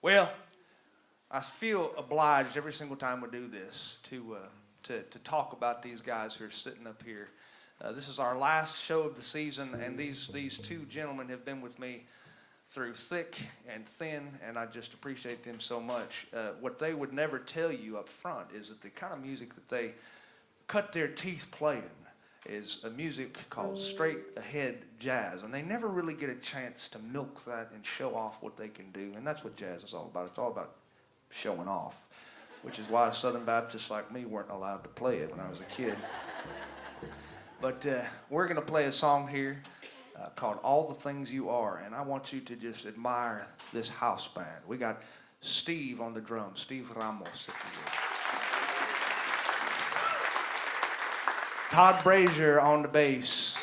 Well, I feel obliged every single time we do this to talk about these guys who are sitting up here. This is our last show of the season, and these two gentlemen have been with me through thick and thin, and I just appreciate them so much. What they would never tell you up front is that the kind of music that they cut their teeth playing is a music called straight ahead jazz, and they never really get a chance to milk that and show off what they can do, and that's what jazz is all about. It's all about showing off, which is why Southern Baptists like me weren't allowed to play it when I was a kid. But we're going to play a song here called All the Things You Are, and I want you to just admire this house band. We got Steve on the drums, Steve Ramos, if you will. Todd Brazier on the bass.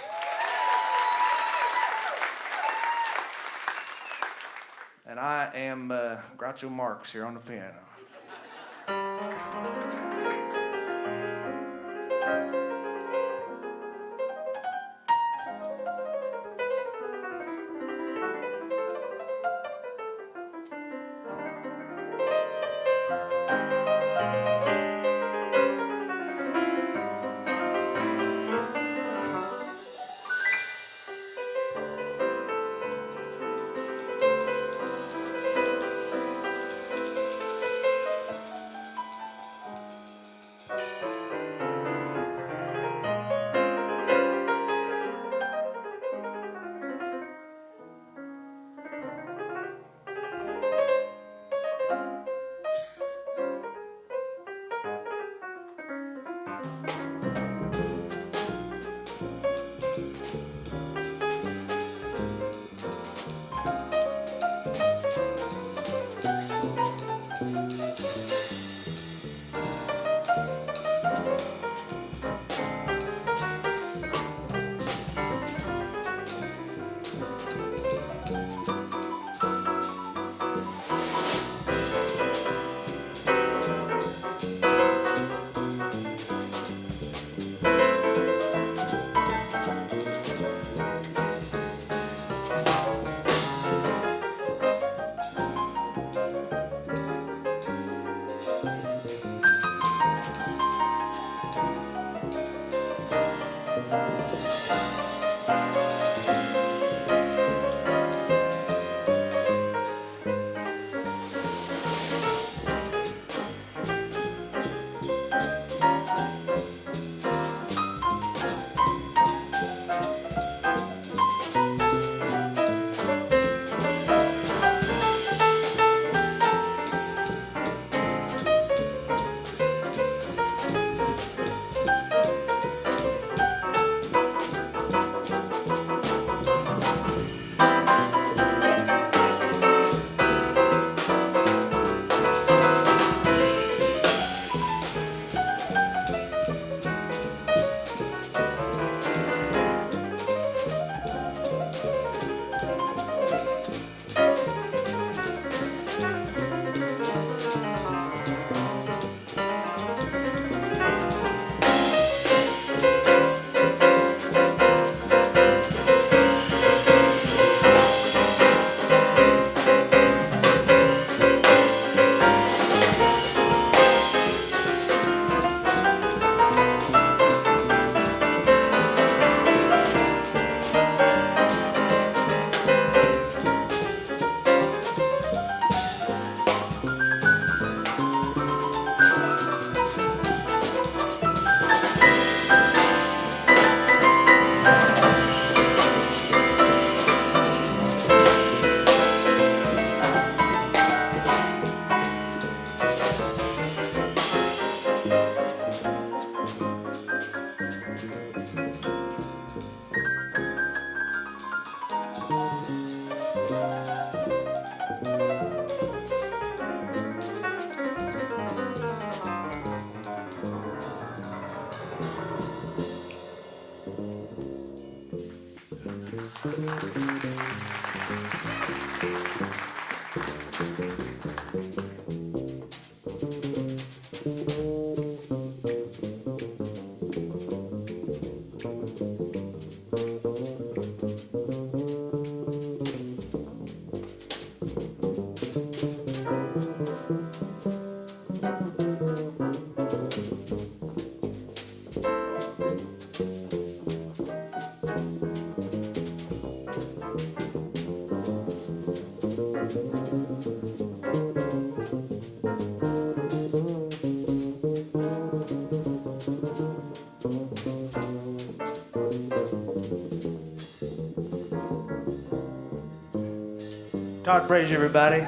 And I am Groucho Marx here on the piano. Todd, praise you, everybody.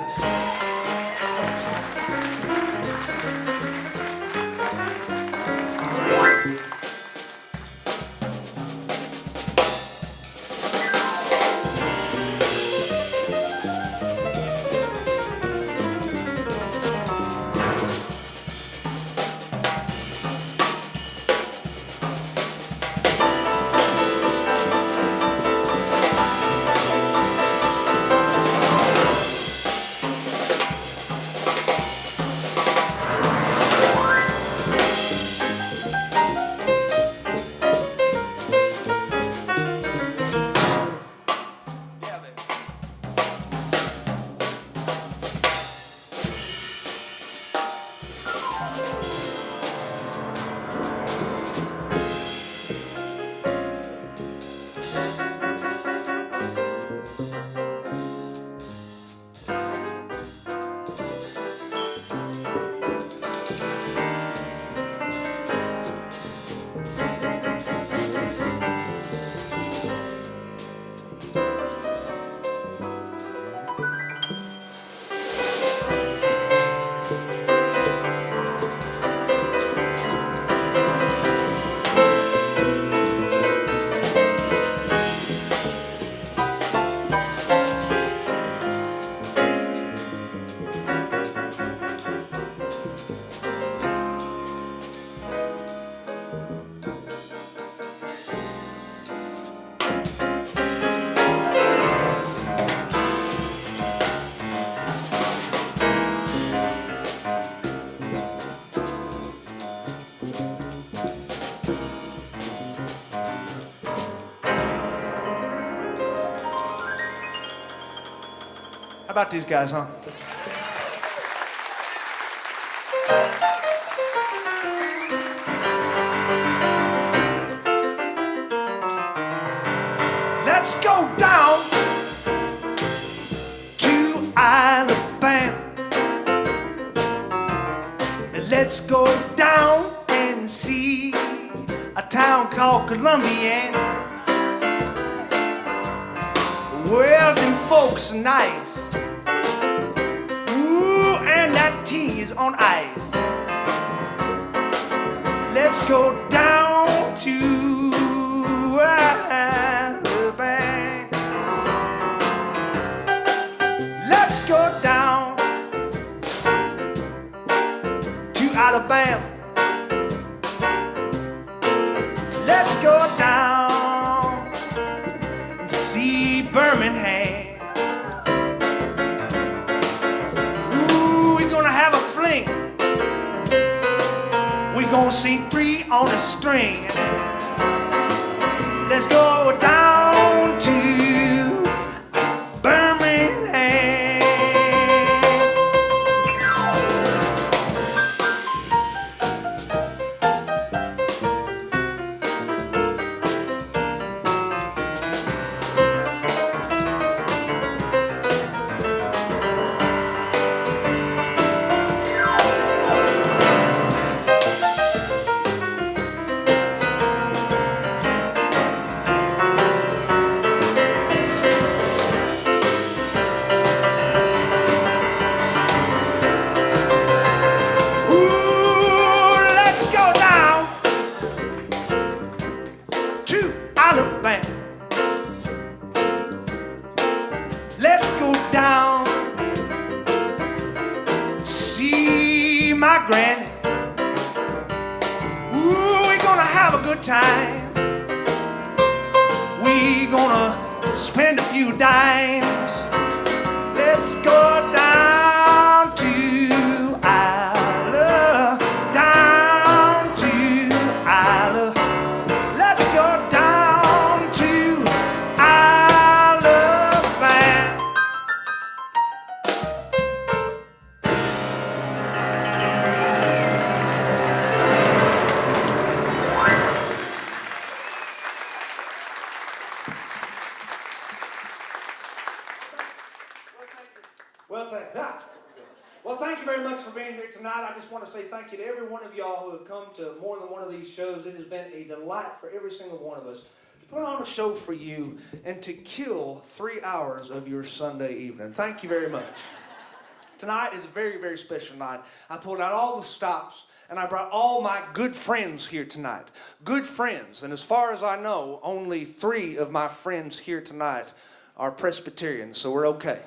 How about these guys, huh? Let's go down to Alabama. Let's go down and see a town called Columbiana. Well, them folks are nice. Ooh, and that tea is on ice. Let's go down to Alabama. Let's go down to Alabama. Let's go down and see Birmingham. Ooh, we're gonna have a fling. We're gonna see three on a string. Let's go down to Birmingham. Let's go down, see my granny. Ooh, we're gonna have a good time. We're gonna spend a few dimes. Let's go down to Isla, down to Isla. Let's go down to Alabama. Well, thank you. Well, thank you very much for being here tonight. I just want to say thank you to every one of y'all who have come to more than one of these shows. It has been a delight for every single one of us to put on a show for you and to kill 3 hours of your Sunday evening. Thank you very much. Tonight is a very, very special night. I pulled out all the stops and I brought all my good friends here tonight. Good friends. And as far as I know, only 3 of my friends here tonight are Presbyterians, so we're okay.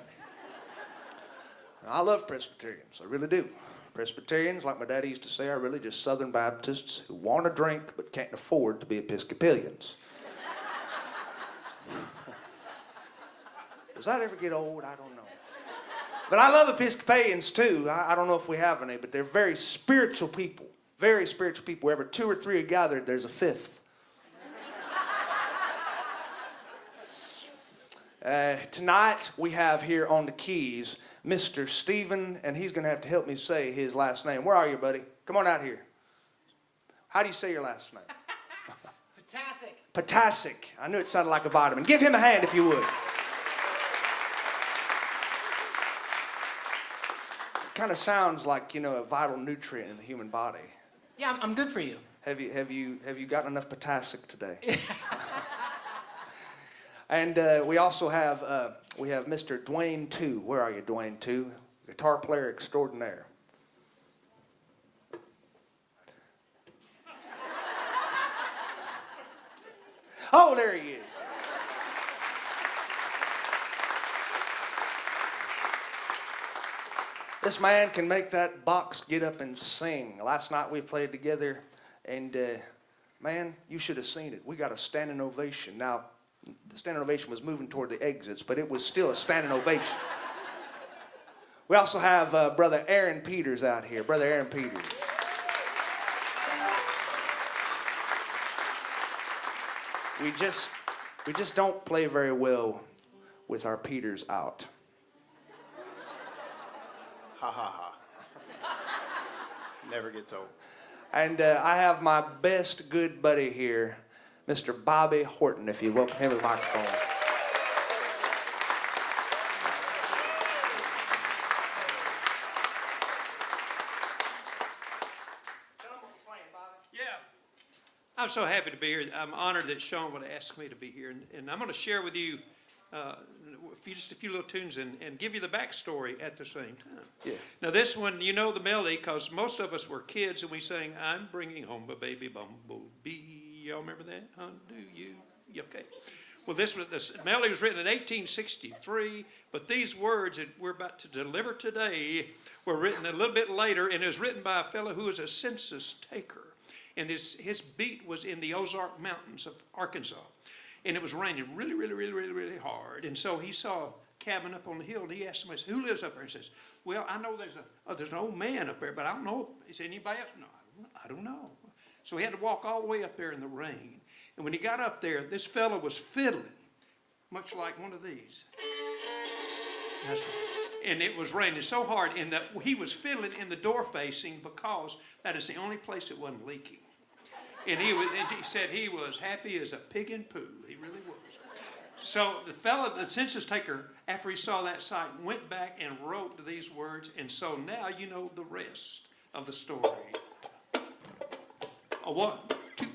I love Presbyterians, I really do. Presbyterians, like my daddy used to say, are really just Southern Baptists who want to drink but can't afford to be Episcopalians. Does that ever get old? I don't know. But I love Episcopalians too. I don't know if we have any, but they're very spiritual people. Very spiritual people. Wherever 2 or 3 are gathered, there's a 5th. Tonight we have here on the keys Mr. Stephen, and he's going to have to help me say his last name. Where are you, buddy? Come on out here. How do you say your last name? Potasic. Potasic. I knew it sounded like a vitamin. Give him a hand if you would. Kind of sounds like, a vital nutrient in the human body. Yeah, I'm good for you. Have you gotten enough Potasic today? And we also have Mr. Dwayne 2. Where are you, Dwayne 2? Guitar player extraordinaire. Oh, there he is. This man can make that box get up and sing. Last night we played together, and man, you should have seen it. We got a standing ovation. Now, the standing ovation was moving toward the exits, but it was still a standing ovation. We also have Brother Aaron Peters out here. Brother Aaron Peters. We just don't play very well with our Peters out. Ha ha ha. Never gets old. And I have my best good buddy here, Mr. Bobby Horton, if you welcome him to the microphone. Yeah. I'm so happy to be here. I'm honored that Sean would ask me to be here. And I'm going to share with you just a few little tunes and give you the backstory at the same time. Yeah. Now this one, you know the melody because most of us were kids and we sang, I'm bringing home a baby bumblebee. Y'all remember that? Huh? Do you? Okay. Well, this melody was written in 1863, but these words that we're about to deliver today were written a little bit later, and it was written by a fellow who was a census taker. And his beat was in the Ozark Mountains of Arkansas. And it was raining really, really, really, really, really hard. And so he saw a cabin up on the hill, and he asked somebody, who lives up there? He says, well, I know there's an old man up there, but I don't know. He said, anybody else? No, I don't know. So he had to walk all the way up there in the rain. And when he got up there, this fellow was fiddling, much like one of these. And it was raining so hard, and he was fiddling in the door facing because that is the only place it wasn't leaking. And he said he was happy as a pig in poo. He really was. So the census taker, after he saw that sight, went back and wrote these words. And so now you know the rest of the story. A 1, 2.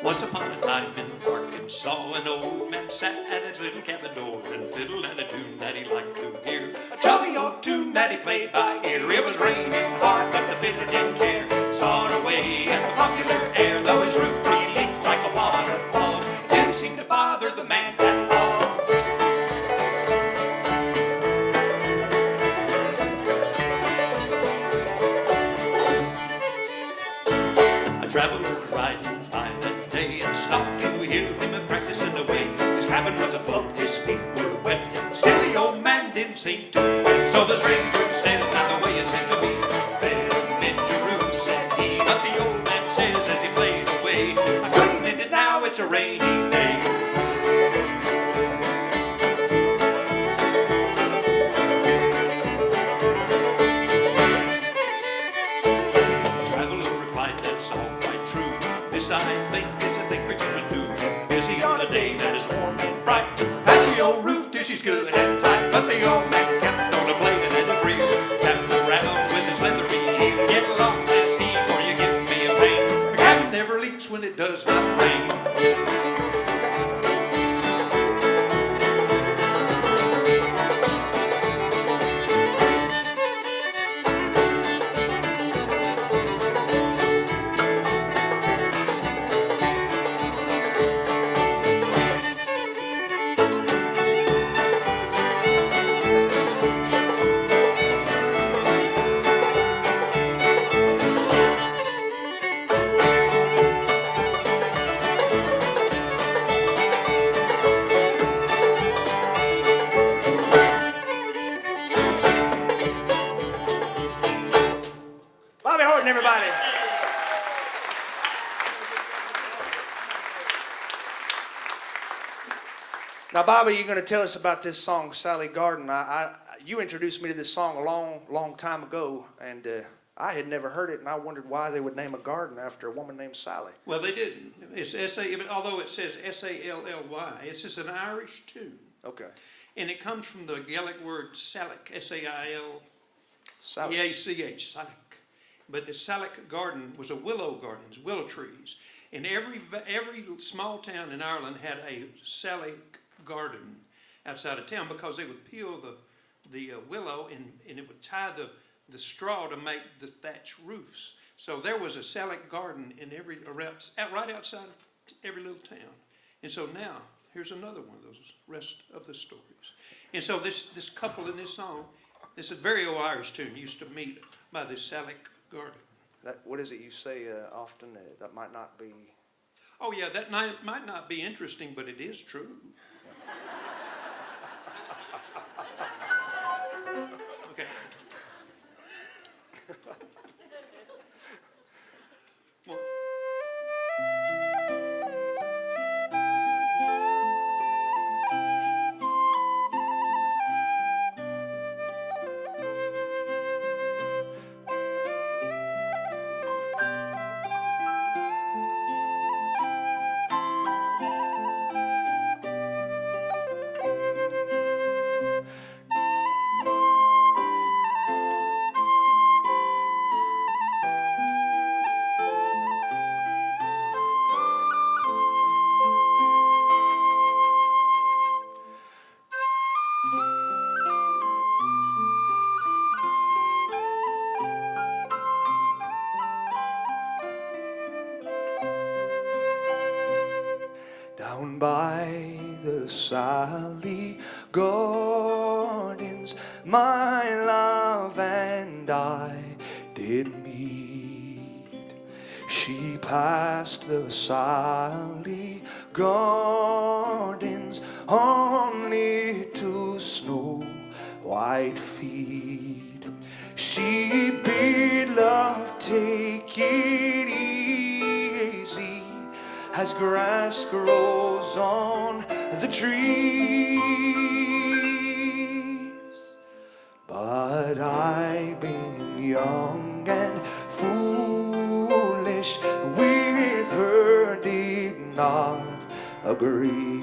Once upon a time in Arkansas, an old man sat at his little cabin door and fiddled at a tune that he liked to hear. A jolly old tune that he played by ear. It was raining hard, but the fiddler didn't care. Sawed away at the popular air, though his roof tree leaked like a waterfall. It didn't seem to bother the man at all. A traveler was riding by that day and stopped to hear him practicing the way. His cabin was afloat, his feet were wet. Still the old man didn't seem to quit. So the stranger said, now the way it seemed to be, better mend your roof, said he. But the old man says as he played away, I couldn't mend it now, it's a rainy day. light, that's all quite true. This I think is a thing for you and who. Busy on a day that is warm and bright. Patch the old roof till she's good and tight. But the old man kept on a-playing at his reel, tapping around with his leathery heel. Get along, says he, or you give me a pain. The cabin never leaks when it does not rain. Bobby Horton, everybody. Now, Bobby, you're going to tell us about this song, Sally Garden. You introduced me to this song a long, long time ago, and I had never heard it, and I wondered why they would name a garden after a woman named Sally. Well, they didn't. It's although it says S-A-L-L-Y, it's just an Irish tune. Okay. And it comes from the Gaelic word Salic, S-A-I-L. Sally. E-A-C-H, Salic. But the Salic garden was a willow garden, willow trees. And every small town in Ireland had a Salic garden outside of town because they would peel the willow and it would tie the straw to make the thatch roofs. So there was a Salic garden in right outside of every little town. And so now, here's another one of those rest of the stories. And so this couple in this song, this is a very old Irish tune, used to meet by this Salic garden. What is it you say often that might not be? Oh yeah, that might not be interesting, but it is true. Okay. Well, Down by the Sally Gardens, my love and I did meet. She passed the Sally Gardens on little snow white feet. She bid love take it easy as grass grows on the trees. But I, being young and foolish, with her did not agree.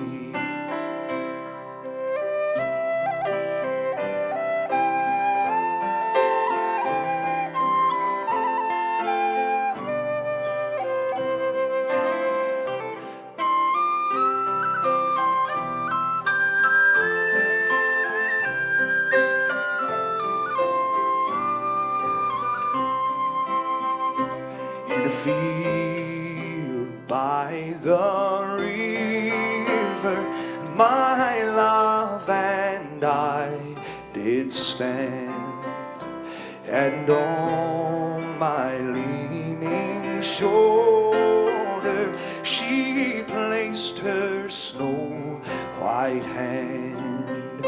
In a field by the river, my love and I did stand, and on my leaning shoulder she placed her snow white hand.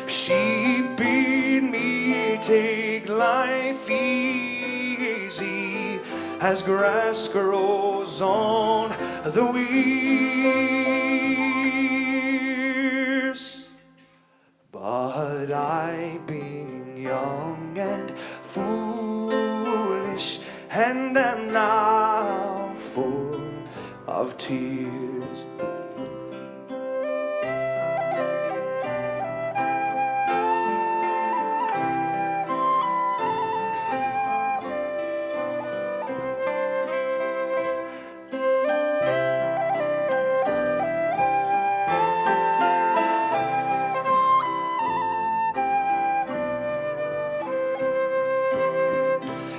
She bid me take life easy as grass grows on the weirs. But I, being young and foolish, and am not of tears.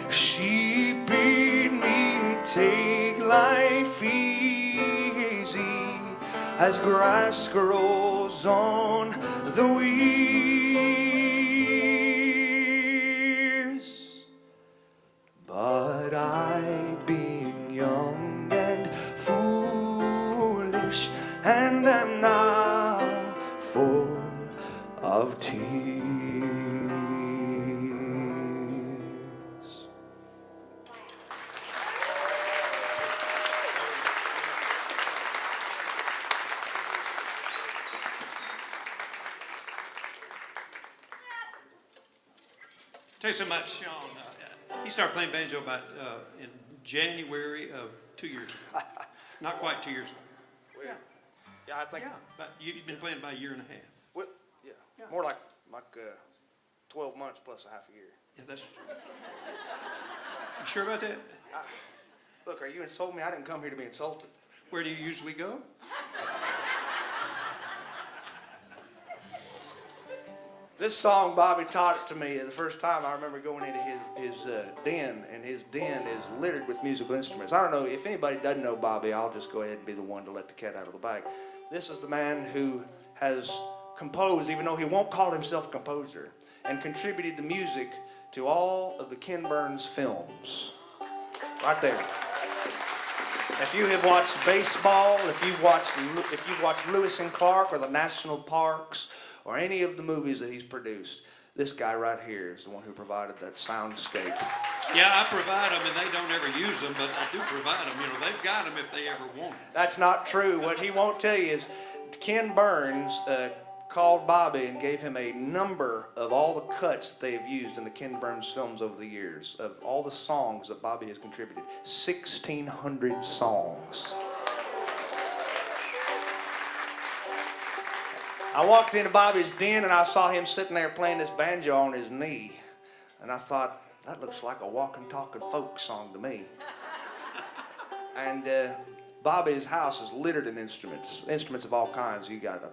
She bid me take life easy as grass grows on the weirs. But I, being young and foolish, and am now full of tears. Tell you so much, Sean. He started playing banjo about in January of 2 years ago. Not quite 2 years ago. Well, yeah, I think. Yeah, but you've been playing about a year and a half. Well, yeah, more like 12 months plus a half a year. Yeah, that's true. You sure about that? Look, are you insulting me? I didn't come here to be insulted. Where do you usually go? This song, Bobby taught it to me the first time. I remember going into his den, and his den is littered with musical instruments. I don't know, if anybody doesn't know Bobby, I'll just go ahead and be the one to let the cat out of the bag. This is the man who has composed, even though he won't call himself a composer, and contributed the music to all of the Ken Burns films. Right there. If you have watched baseball, if you've watched Lewis and Clark or the National Parks, or any of the movies that he's produced, this guy right here is the one who provided that soundscape. Yeah, I provide them, and they don't ever use them, but I do provide them. You know, they've got them if they ever want them. That's not true. What he won't tell you is Ken Burns called Bobby and gave him a number of all the cuts that they have used in the Ken Burns films over the years, of all the songs that Bobby has contributed. 1,600 songs. I walked into Bobby's den and I saw him sitting there playing this banjo on his knee. And I thought, that looks like a walking, talking folk song to me. And Bobby's house is littered in instruments of all kinds. You got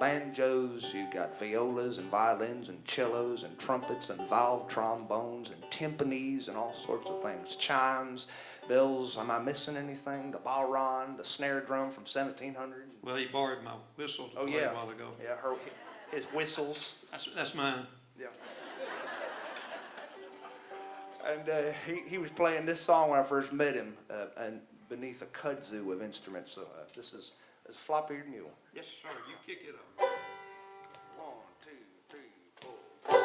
banjos, you got violas and violins and cellos and trumpets and valve trombones and timpanis and all sorts of things. Chimes, bells. Am I missing anything? The ballron, the snare drum from 1700. Well, he borrowed my whistle to play yeah. a while ago. Yeah, his whistles. That's mine. Yeah. And he was playing this song when I first met him, and beneath a kudzu of instruments. So this is Flop-Eared Mule. Yes, sir. You kick it up. 1, 2, 3, 4.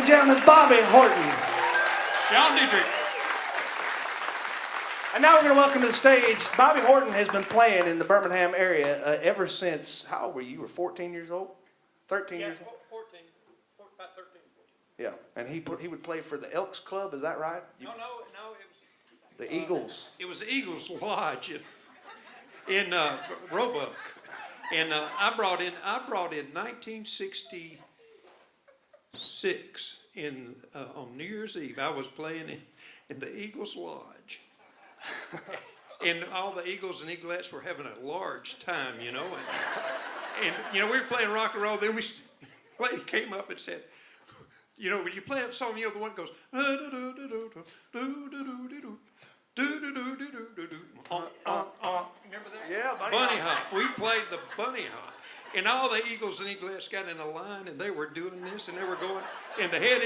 gentlemen, Bobby Horton. Sean Dietrich. And now we're going to welcome to the stage, Bobby Horton has been playing in the Birmingham area ever since, how old were you? You were 14 years old? 13 years old? 14, about 13, 14. Yeah, and he would play for the Elks Club, is that right? No, it was... The Eagles. It was the Eagles Lodge in Roebuck. And I brought in 1966 on New Year's Eve. I was playing in the Eagles Lodge. And all the Eagles and Eaglettes were having a large time, you know. And you know, we were playing rock and roll. Then a lady came up and said, you know, when you play that song, you know, the one goes, remember that? Yeah, Bunny hop. We played the bunny hop. And all the Eagles and Eaglettes got in a line, and they were doing this, and they were going, and the head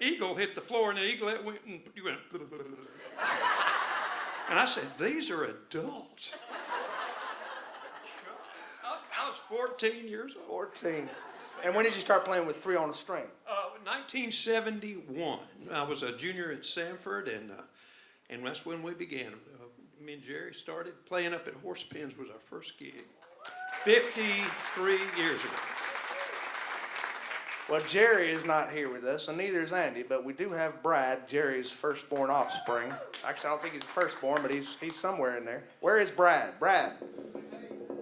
eagle hit the floor, and the eaglet went and went. And I said, these are adults. I was 14 years old. 14. And when did you start playing with three on a string? 1971. I was a junior at Sanford, and that's when we began. Me and Jerry started playing up at Horse Pens was our first gig, 53 years ago. Well, Jerry is not here with us, and neither is Andy, but we do have Brad, Jerry's firstborn offspring. Actually, I don't think he's the firstborn, but he's somewhere in there. Where is Brad? Brad.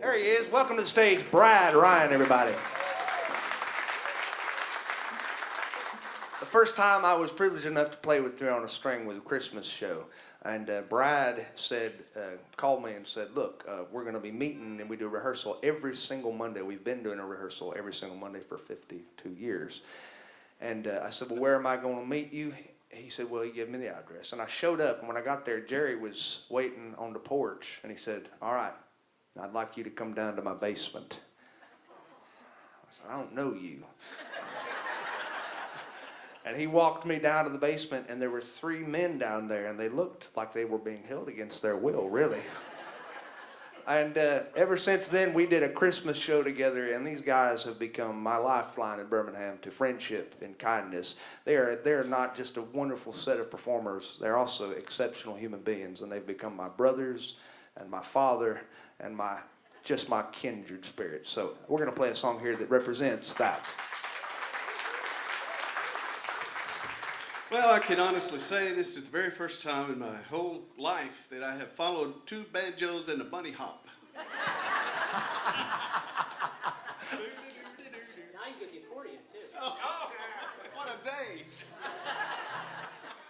There he is. Welcome to the stage, Brad Ryan, everybody. The first time I was privileged enough to play with three on a string was a Christmas show. And Brad called me and said, look, we're going to be meeting, and we do a rehearsal every single Monday. We've been doing a rehearsal every single Monday for 52 years. And I said, well, where am I going to meet you? He said, well, he gave me the address. And I showed up, and when I got there, Jerry was waiting on the porch. And he said, all right, I'd like you to come down to my basement. I said, I don't know you. And he walked me down to the basement, and there were three men down there, and they looked like they were being held against their will, really. And ever since then, we did a Christmas show together, and these guys have become my lifeline in Birmingham to friendship and kindness. They're not just a wonderful set of performers. They're also exceptional human beings, and they've become my brothers and my father and my kindred spirit. So we're going to play a song here that represents that. Well, I can honestly say this is the very first time in my whole life that I have followed two banjos and a bunny hop. Now you get the accordion, too. Oh, what a day.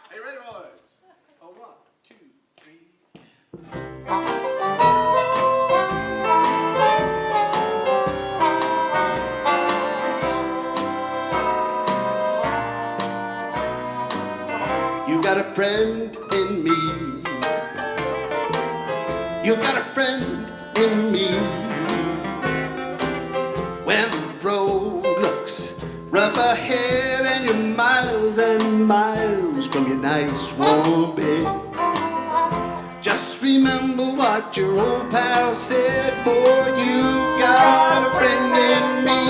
Are you ready, boys? Oh, 1, 2, 3. You got a friend in me. You got a friend in me. When the road looks rough ahead and you're miles and miles from your nice warm bed, just remember what your old pal said. Boy, you got a friend in me.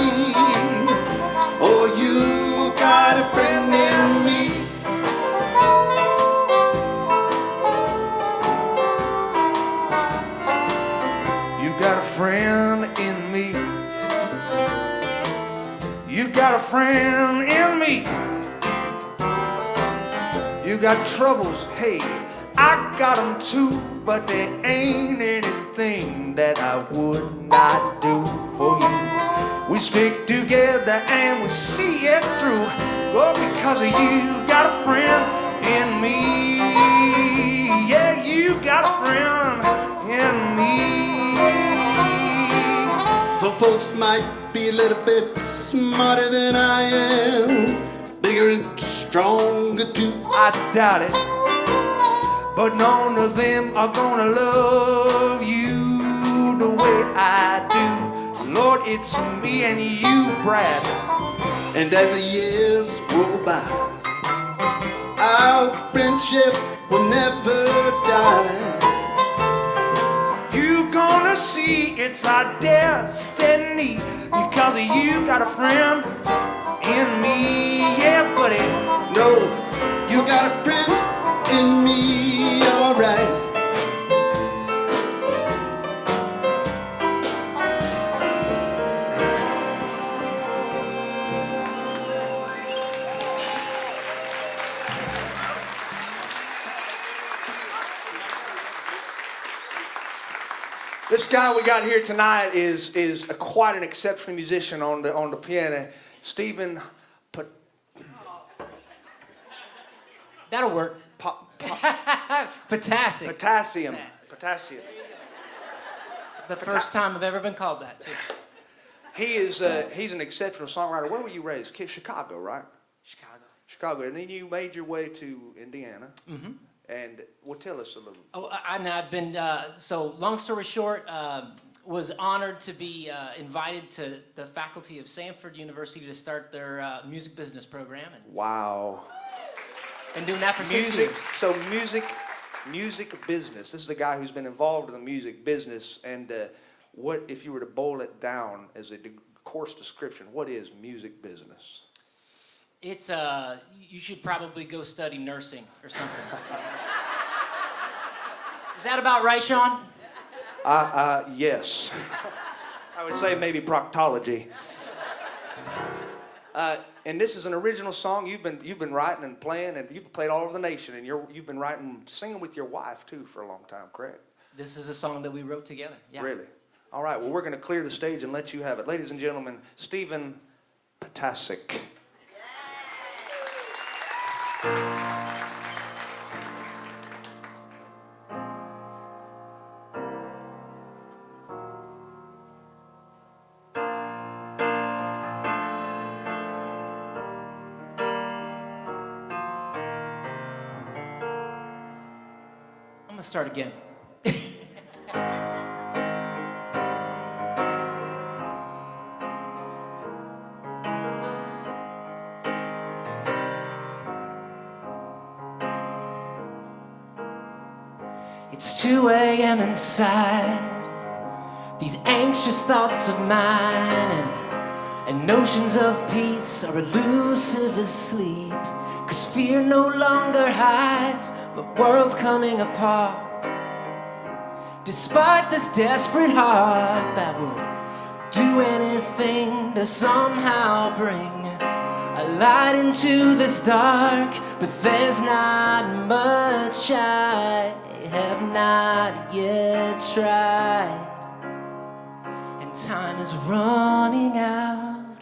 Oh, you got a friend in me. Friend in me. You got a friend in me. You got troubles, hey, I got them too, but there ain't anything that I would not do for you. We stick together and we see it through. Well, because of you, got a friend in me. Yeah, you got a friend in me. Some folks might be a little bit smarter than I am, bigger and stronger too. I doubt it, but none of them are gonna love you the way I do. Lord, it's me and you, Brad. And as the years roll by, our friendship will never die. Gonna see it's our destiny, because you got a friend in me, yeah, buddy. No, you got a friend in me, alright. This guy we got here tonight is quite an exceptional musician on the piano. Stephen That'll work. Potassium. Potassium. The first time I've ever been called that, too. He's an exceptional songwriter. Where were you raised? Chicago, right? Chicago. And then you made your way to Indiana. Mm-hmm. And well, tell us a little. Oh, I've been, so long story short, was honored to be invited to the faculty of Samford University to start their music business program. And Wow. been doing that for 6 years. So music business. This is a guy who's been involved in the music business. And what, if you were to boil it down as a course description, what is music business? It's, you should probably go study nursing or something. Is that about right, Sean? Yes. I would say maybe proctology. And this is an original song you've been writing and playing, and you've played all over the nation, and you've been writing, singing with your wife too for a long time, correct? This is a song that we wrote together. Yeah. Really? All right. Well, we're going to clear the stage and let you have it, ladies and gentlemen. Stephen Potasic. I'm gonna start again. It's 2 a.m. inside, these anxious thoughts of mine, and notions of peace are elusive as sleep, 'cause fear no longer hides, but world's coming apart. Despite this desperate heart that would do anything to somehow bring a light into this dark, but there's not much I have not yet tried, and time is running out.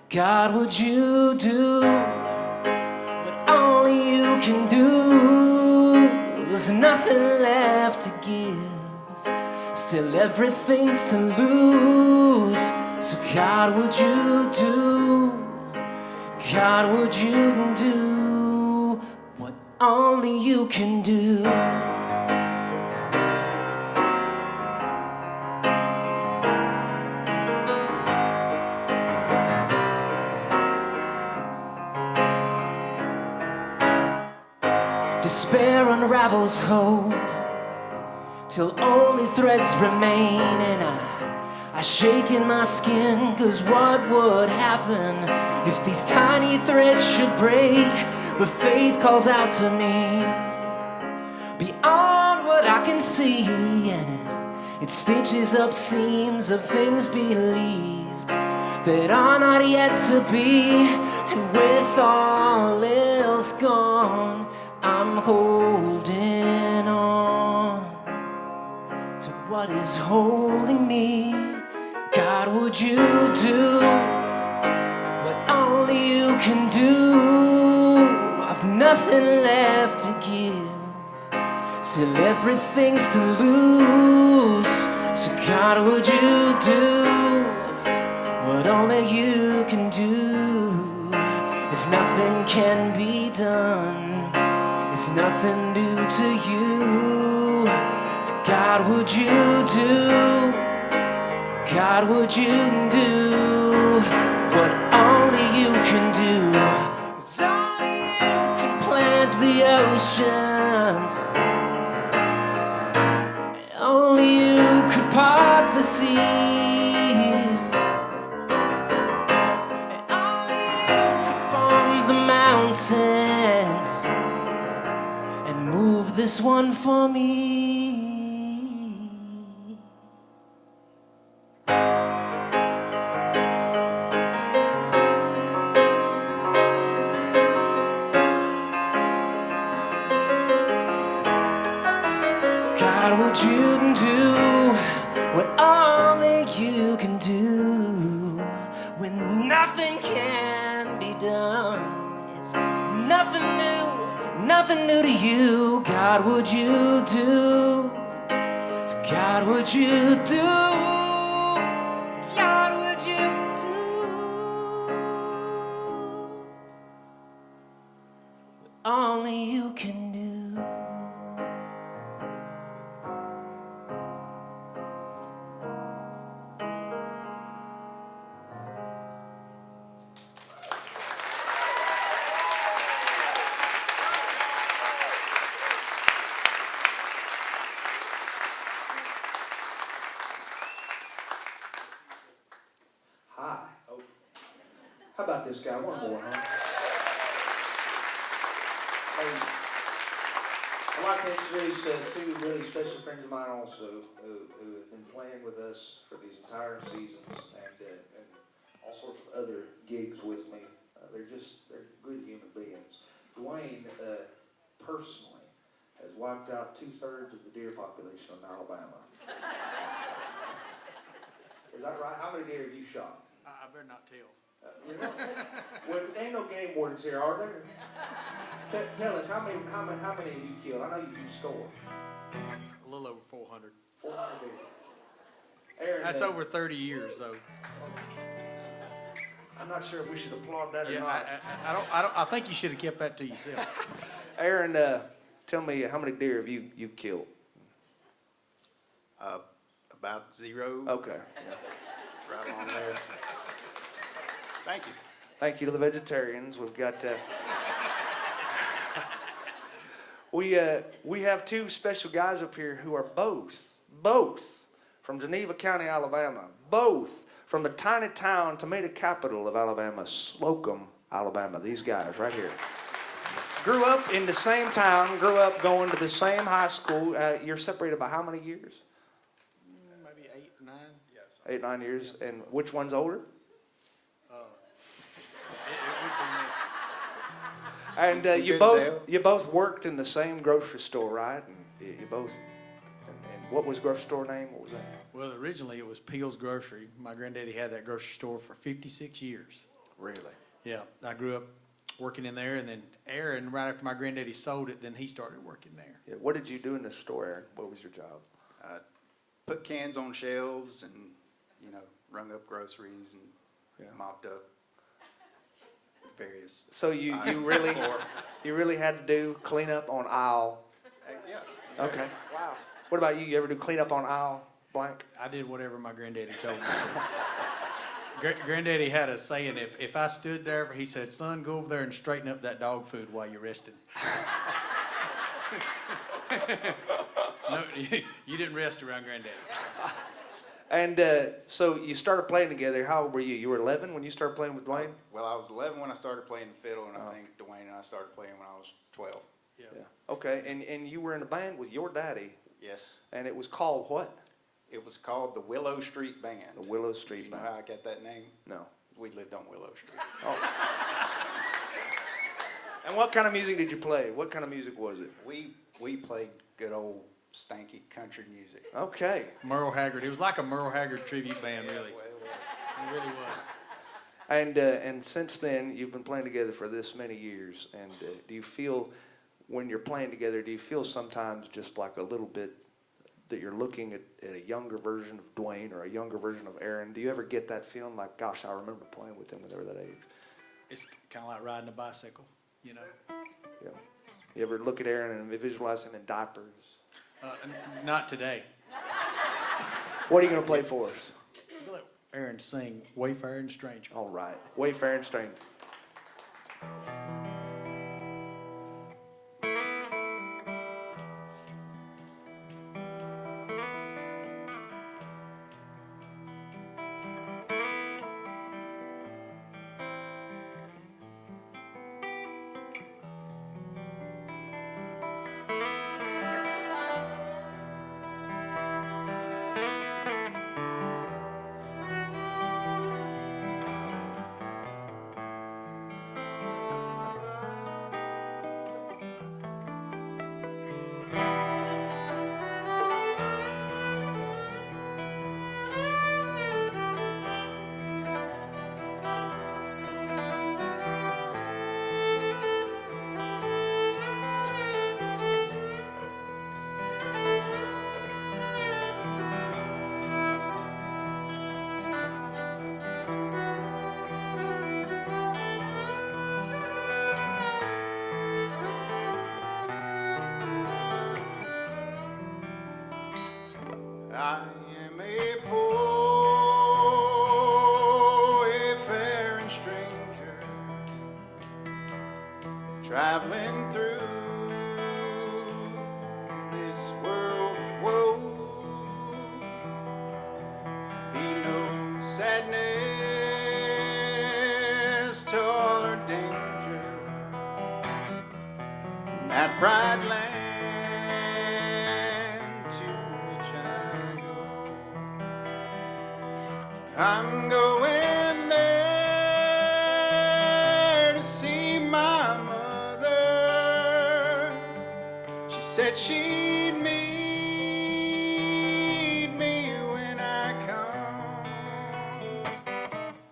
God, would you do what only you can do? There's nothing left to give, still everything's to lose. So God, would you do, God, would you do what only you can do? Despair unravels hope till only threads remain, and I shake in my skin, 'cause what would happen if these tiny threads should break? But faith calls out to me beyond what I can see, and it stitches up seams of things believed that are not yet to be. And with all else gone, I'm holding on to what is holding me. God, would you do what only you can do? I've nothing left to give, still everything's to lose. So God, would you do what only you can do? If nothing can be done, it's nothing new to you. So God, would you do, God, would you do what only you can do? 'Cause only you can plant the oceans, only you could part the seas, and only you and move this one for me. God, would you do what only you can do when nothing can be done? It's nothing new to you. God, would you do? So God, would you do? God, would you do what only you can do? Hi. Oh. How about this guy? One more, huh? Hey, I'd like to introduce two really special friends of mine also who have been playing with us for these entire seasons and all sorts of other gigs with me. They're good human beings. Dwayne personally has wiped out 2/3 of the deer population in Alabama. Is that right? How many deer have you shot? I better not tell. Well, ain't no game wardens here, are there? Tell us, how many have you killed? I know you keep score. A little over 400. 400 deer. Aaron, That's over 30 years, though. I'm not sure if we should applaud that or Yeah, not. I think you should have kept that to yourself. Aaron, tell me, how many deer have you killed? About 0. Okay. Right on there. Thank you. Thank you to the vegetarians. We've got we have two special guys up here who are both from Geneva County, Alabama, both from the tiny town, tomato capital of Alabama, Slocum, Alabama. These guys right here grew up in the same town, grew up going to the same high school. You're separated by how many years? Maybe 8 or 9. Yes. 8, 9 years. And which one's older? It would be me. And you both worked in the same grocery store, right? And you both. And what was the grocery store name? What was that? Well, originally it was Peel's Grocery. My granddaddy had that grocery store for 56 years. Really? Yeah, I grew up working in there, and then Aaron, right after my granddaddy sold it, then he started working there. Yeah. What did you do in the store, Aaron? What was your job? Put cans on shelves and, rung up groceries and mopped up various. So you really had to do cleanup on aisle. Yeah. Okay. Wow. What about you? You ever do cleanup on aisle blank? I did whatever my granddaddy told me. Granddaddy had a saying, if I stood there, he said, son, go over there and straighten up that dog food while you're resting. No, you didn't rest around Granddaddy. And so you started playing together. How old were you? You were 11 when you started playing with Dwayne? Well, I was 11 when I started playing the fiddle, and I think Dwayne and I started playing when I was 12. Yeah. Okay. And you were in a band with your daddy, Yes. and it was called what? It was called the Willow Street Band. The Willow Street You know Band. how I got that name? No. We lived on Willow Street. Oh. And what kind of music did you play? What kind of music was it? We played good old stanky country music. Okay. Merle Haggard. It was like a Merle Haggard tribute band, really. Well, it was. It really was. And since then, you've been playing together for this many years. And do you feel, when you're playing together, do you feel sometimes just like a little bit that you're looking at a younger version of Dwayne or a younger version of Aaron? Do you ever get that feeling like, gosh, I remember playing with them when they were that age? It's kind of like riding a bicycle, you know. Yeah. You ever look at Aaron and visualize him in diapers? Not today. What are you going to play for us? Let Aaron sing Wayfaring Stranger. All right. Wayfaring Stranger. I am a poor, wayfaring stranger, traveling through this world of woe. Be no sadness, toil, or danger in that bright land to which I go. I'm going there to see my mother. She said she'd meet me when I come.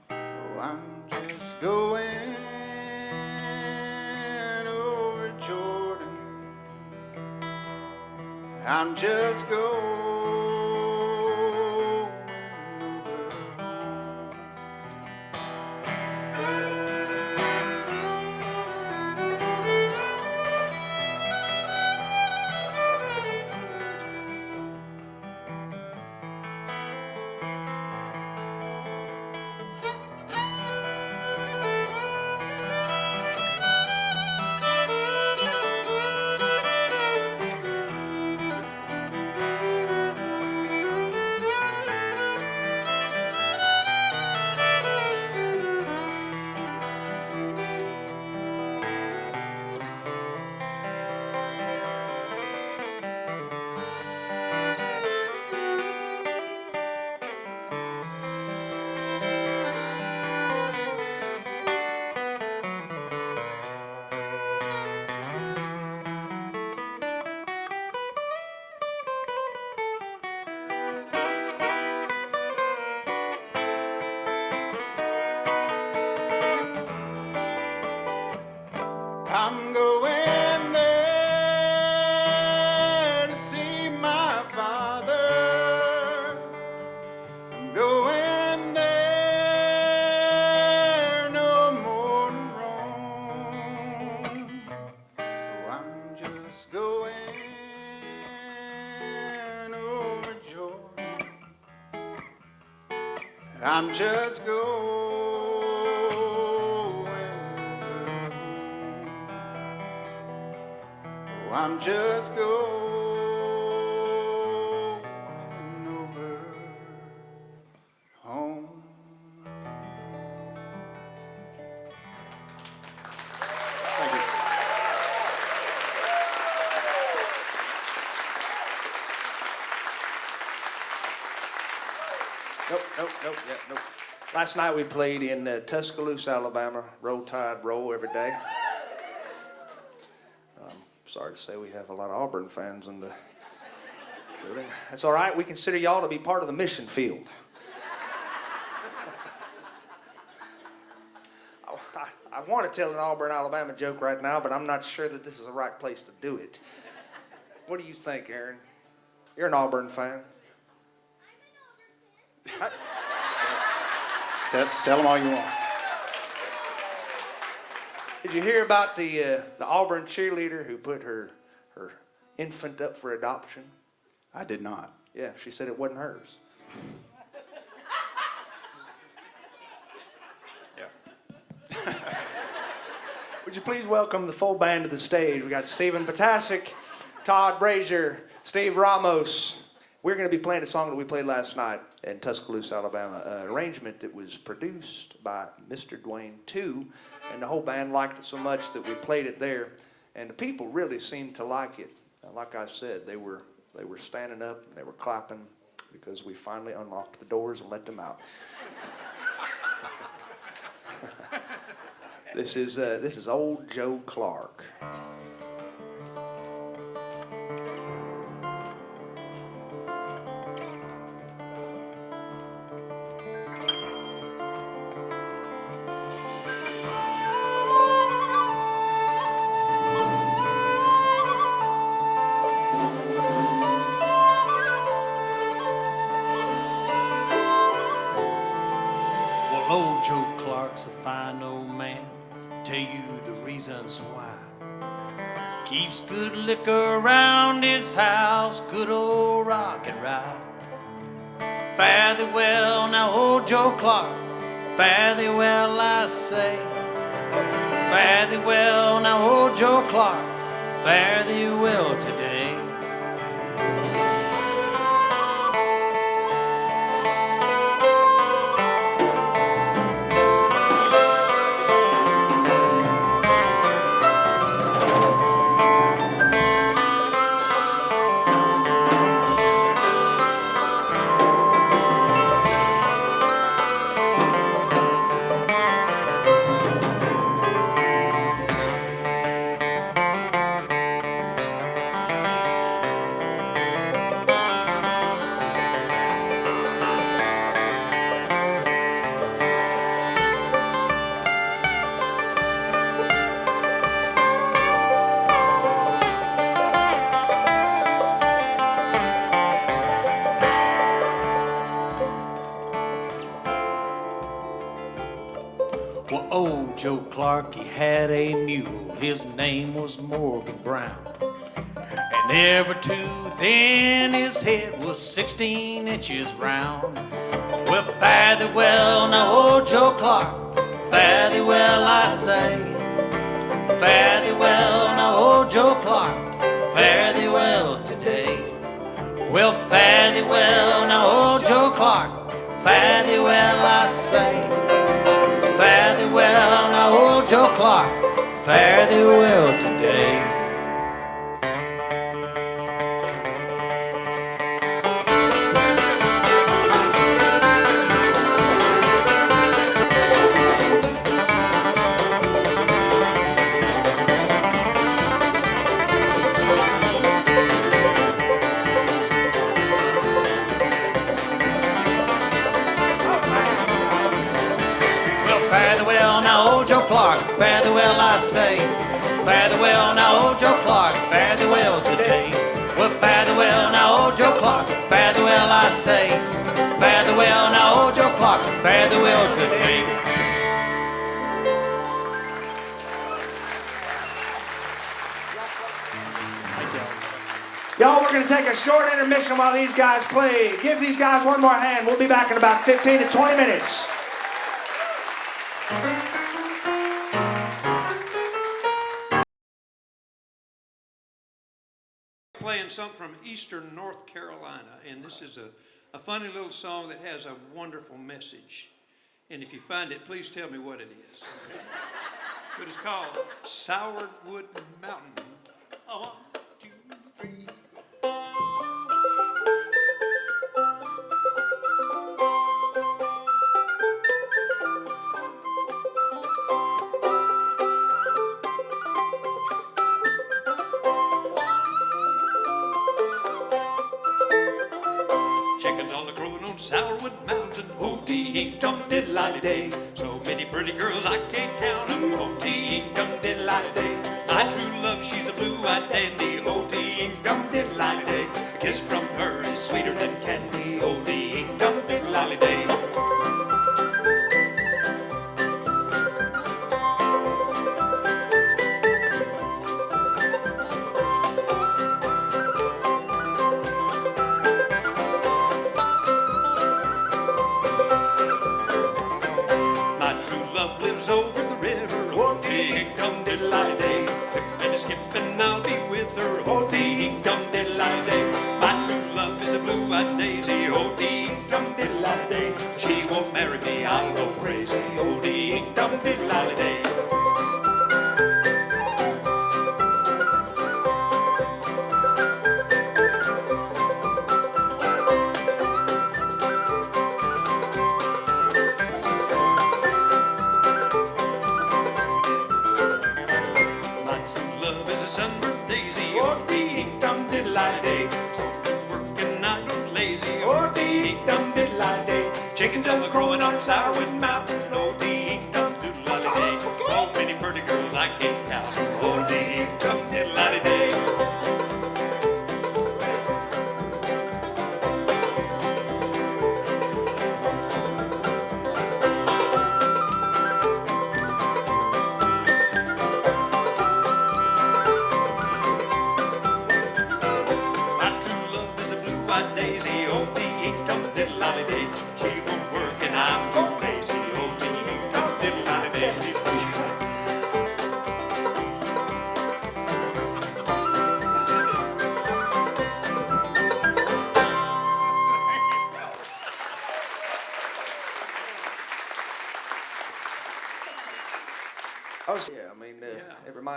Oh, I'm just going over Jordan. I'm just going over home. I'm going there to see my father. I'm going there no more to roam. Oh, I'm just going over Jordan. I'm just going over home. I'm just going over home. Thank you. Nope. Last night we played in Tuscaloosa, Alabama. Roll Tide, roll every day. Sorry to say we have a lot of Auburn fans in the building. That's all right. We consider y'all to be part of the mission field. I want to tell an Auburn, Alabama joke right now, but I'm not sure that this is the right place to do it. What do you think, Aaron? You're an Auburn fan. Tell them all you want. Did you hear about the Auburn cheerleader who put her infant up for adoption? I did not. Yeah, she said it wasn't hers. Yeah. Would you please welcome the full band to the stage? We got Stephen Potasic, Todd Brazier, Steve Ramos. We're going to be playing a song that we played last night in Tuscaloosa, Alabama, an arrangement that was produced by Mr. Dwayne II, and the whole band liked it so much that we played it there, and the people really seemed to like it. Like I said, they were standing up and they were clapping because we finally unlocked the doors and let them out. This is Old Joe Clark. Old Joe Clark's a fine old man, tell you the reasons why. Keeps good liquor around his house, good old rock and rye. fare thee well, now old Joe Clark, fare thee well, I say. Fare thee well, now old Joe Clark, fare thee well today. Well, old Joe Clark, he had a mule, his name was Morgan Brown. And every tooth in his head was 16 inches round. Well, fare thee well, now old Joe Clark, fare thee well, I say. Fare thee well, now old Joe Clark, fare thee well today. Well, fare thee well, now old Joe Clark, fare thee well, I say. Fare thee well, now old Joe Clark, fare thee well today. Fare thee well, now old Joe Clark, fare thee well, I say. Fare thee well, now old Joe Clark, fare thee well today. Well, fare thee well, now old Joe Clark, fare thee well, I say. Fare thee well, now old Joe Clark, fare thee well today. Y'all, we're going to take a short intermission while these guys play. Give these guys one more hand. We'll be back in about 15 to 20 minutes. Playing something from eastern North Carolina, and this is a funny little song that has a wonderful message. And if you find it, please tell me what it is. But it's called Sourwood Mountain. 1, 2, 3. Chickens all a-crowing on Sourwood Mountain. O-dee-dum-diddly-day. So many pretty girls I can't count 'em. O-dee-dum-diddly-day. My true love, she's a blue-eyed dandy. O-dee-dum-diddly-day. A kiss from her is sweeter than candy. O-dee-dum-diddly-day. My true love lives over the river. O-dee-dum-diddly-day. Tripping and skipping, I'll be with her. O-dee-dum-diddly-day. My true love is a blue-eyed daisy. O-dee-dum-diddly-day. She won't marry me, I'll go crazy. O-dee-dum-diddly-day. My true love is a sunburned daisy. O-dee-dum-diddly-day. Working, I don't lazy. O-dee-dum-diddly-day. Chickens are crowing on Sourwood Mountain. O-dee-dum-diddly-day. So many pretty girls I can't count. O-dee-dum-diddly-day. My true love is a blue-eyed daisy. O-dee-dum-diddly-day.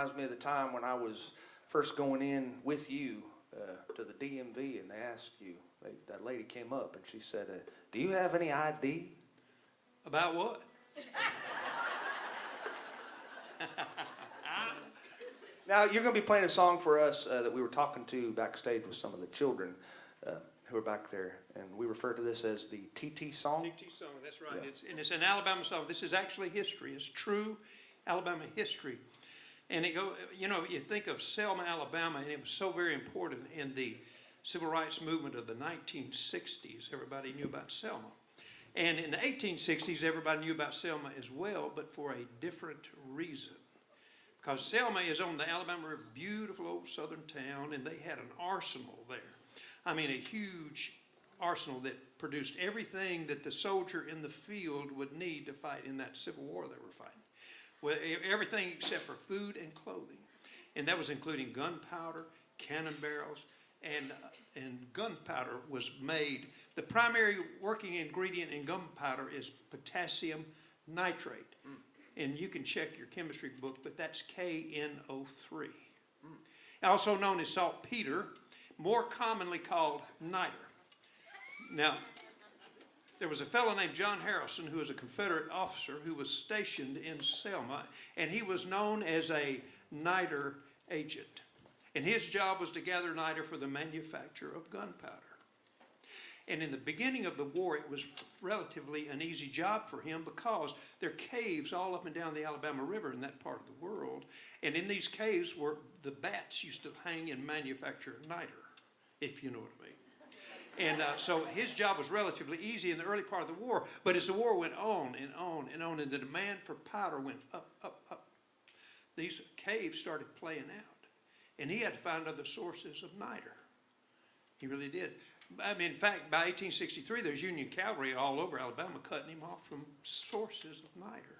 reminds me of the time when I was first going in with you to the DMV, and they asked you, that lady came up and she said, do you have any ID? About what? Now, you're going to be playing a song for us that we were talking to backstage with some of the children who are back there, and we refer to this as the TT song. TT song, that's right. Yeah. It's an Alabama song. This is actually history. It's true Alabama history. And you think of Selma, Alabama, and it was so very important in the civil rights movement of the 1960s. Everybody knew about Selma. And in the 1860s, everybody knew about Selma as well, but for a different reason. Because Selma is on the Alabama River, beautiful old southern town, and they had an arsenal there. I mean, a huge arsenal that produced everything that the soldier in the field would need to fight in that Civil War they were fighting. Well, everything except for food and clothing. And that was including gunpowder, cannon barrels, and gunpowder was made. The primary working ingredient in gunpowder is potassium nitrate. And you can check your chemistry book, but that's KNO3. Also known as saltpeter, more commonly called niter. Now, there was a fellow named John Harrison who was a Confederate officer who was stationed in Selma, and he was known as a niter agent. And his job was to gather niter for the manufacture of gunpowder. And in the beginning of the war, it was relatively an easy job for him because there are caves all up and down the Alabama River in that part of the world. And in these caves were the bats used to hang and manufacture niter, if you know what I mean. And so his job was relatively easy in the early part of the war. But as the war went on and on and on, and the demand for powder went up, up, up, these caves started playing out. And he had to find other sources of niter. He really did. I mean, in fact, by 1863, there's Union cavalry all over Alabama cutting him off from sources of niter.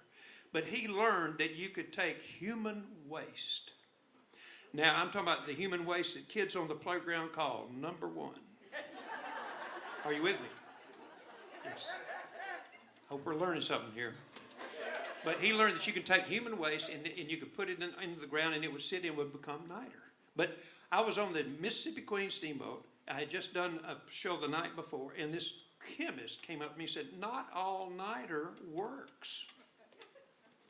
But he learned that you could take human waste. Now, I'm talking about the human waste that kids on the playground call number one. Are you with me? Yes. Hope we're learning something here. But he learned that you could take human waste and you could put it into the ground and it would sit and would become niter. But I was on the Mississippi Queen steamboat. I had just done a show the night before, and this chemist came up to me and said, not all niter works.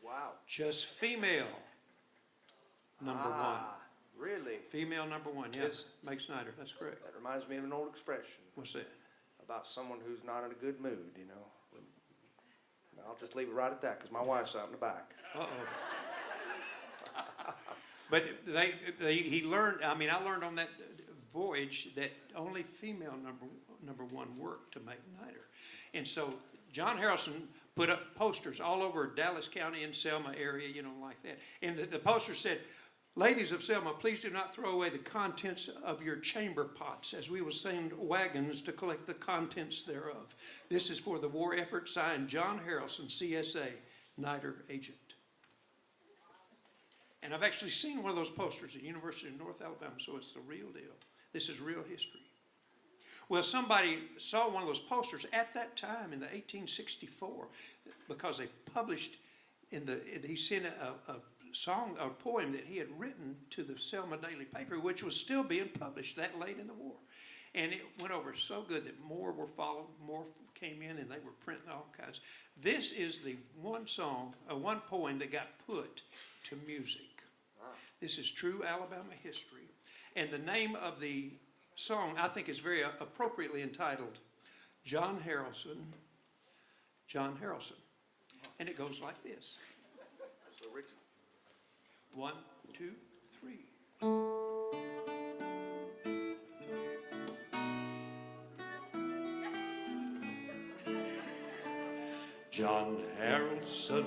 Wow. Just female number one. Really? Female number one, yes. Makes niter, that's correct. That reminds me of an old expression. What's that? About someone who's not in a good mood, you know. I'll just leave it right at that because my wife's out in the back. Uh-oh. But he learned, I learned on that voyage that only female number one worked to make niter. And so John Harrison put up posters all over Dallas County and Selma area, like that. And the poster said, ladies of Selma, please do not throw away the contents of your chamber pots, as we will send wagons to collect the contents thereof. This is for the war effort, signed John Harrison, CSA, niter agent. And I've actually seen one of those posters at the University of North Alabama, so it's the real deal. This is real history. Well, somebody saw one of those posters at that time in the 1864 because they published he sent a song, a poem that he had written to the Selma Daily paper, which was still being published that late in the war. And it went over so good that more were followed, more came in, and they were printing all kinds. This is the one poem that got put to music. This is true Alabama history. And the name of the song, I think, is very appropriately entitled, John Harrison, John Harrison. And it goes like this. So, Richard. 1, 2, 3. John Harrelson,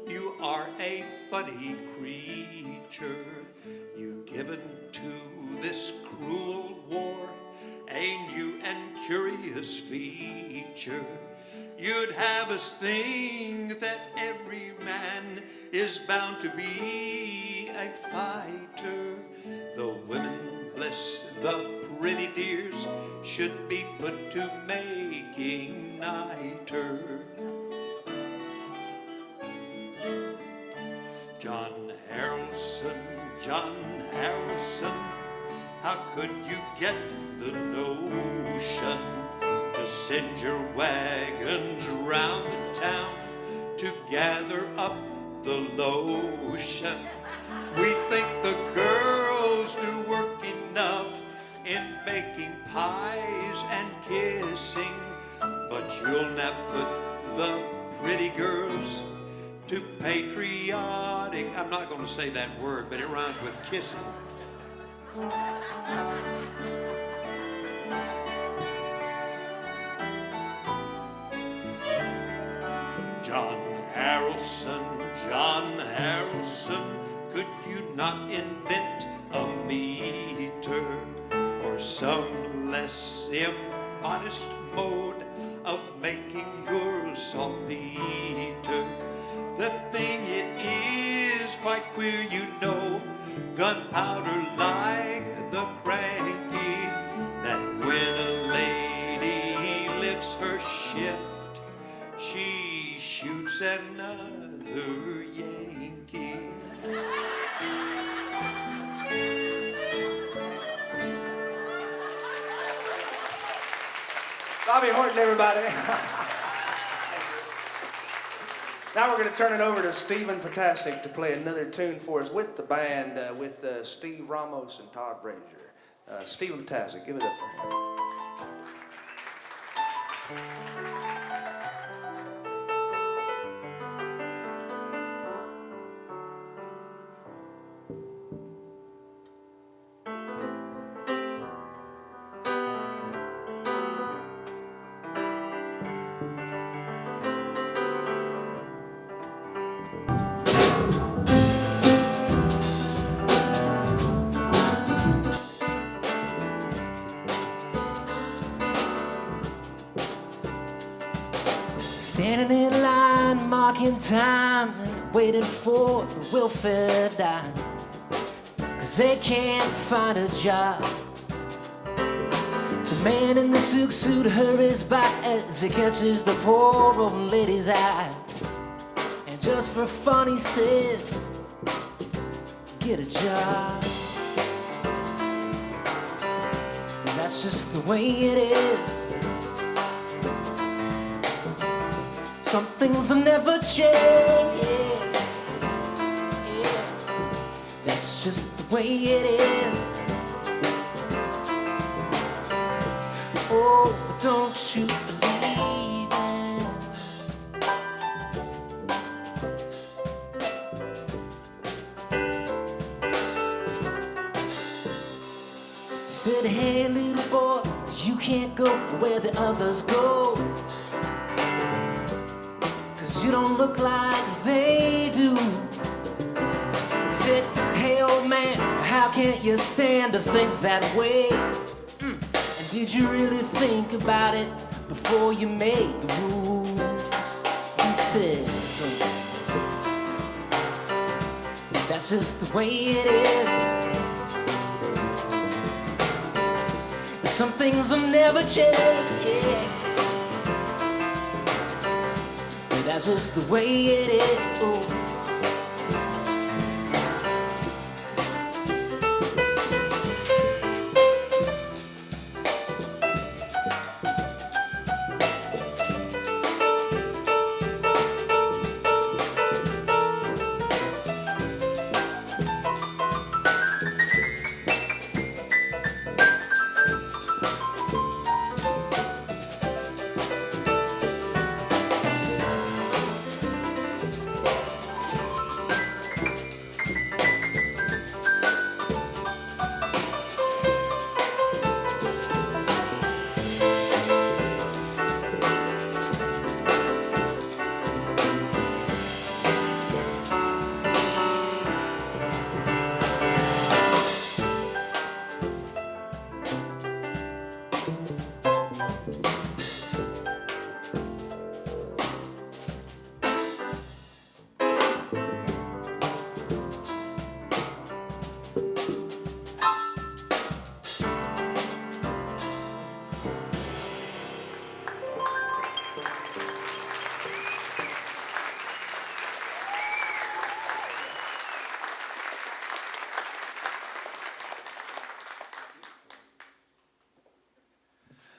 you are a funny creature. You given to this cruel war a new and curious feature. You'd have us think that every man is bound to be a fighter. The women, bless the pretty dears, should be put to making niter. John Harrison, how could you get the notion to send your wagons round the town to gather up the lotion? We think the girls do work enough in baking pies and kissing, but you'll not put the pretty girls to patriotic. I'm not going to say that word, but it rhymes with kissing. John Harrelson, could you not invent a meter or some less immodest mode of making your saltpeter? The thing it is quite queer, you know, gunpowder like the cranky, that when a lady lifts her shift, she shoots another Yankee. Bobby Horton, everybody. Now we're going to turn it over to Stephen Potasek to play another tune for us with the band, with Steve Ramos and Todd Brazier. Stephen Potasek, give it up for him. Standing in line, marking time, and waiting for a welfare dime, 'cause they can't find a job. The man in the silk suit hurries by as he catches the poor old lady's eyes, and just for fun he says, get a job. That's just the way it is. Some things will never change. Yeah. That's just the way it is. Oh, don't you believe it? He said, hey little boy, you can't go where the others go, you don't look like they do. He said, hey old man, how can't you stand to think that way? And did you really think about it before you made the rules? He said, son, that's just the way it is. Some things will never change. That's just the way it is. Oh.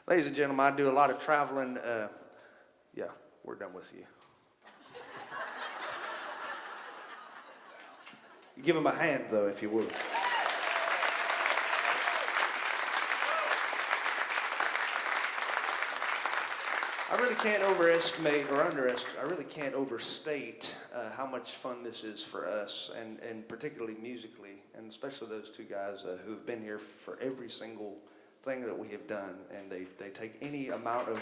Ladies and gentlemen, I do a lot of traveling. Yeah, we're done with you. Give him a hand, though, if you would. I really can't overestimate or underestimate, I really can't overstate how much fun this is for us, and particularly musically, and especially those two guys who've been here for every single thing that we have done, and they take any amount of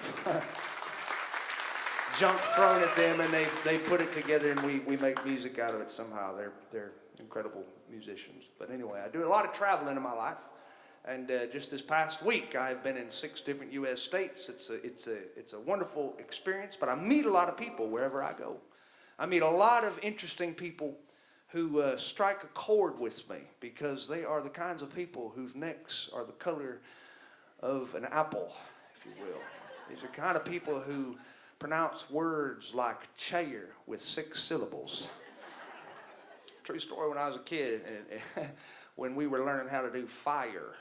junk thrown at them, and they put it together, and we make music out of it somehow. They're incredible musicians. But anyway, I do a lot of traveling in my life. And just this past week, I've been in 6 different U.S. states. It's a wonderful experience, but I meet a lot of people wherever I go. I meet a lot of interesting people who strike a chord with me because they are the kinds of people whose necks are the color of an apple, if you will. These are the kind of people who pronounce words like chair with 6 syllables. True story, when I was a kid, when we were learning how to do fire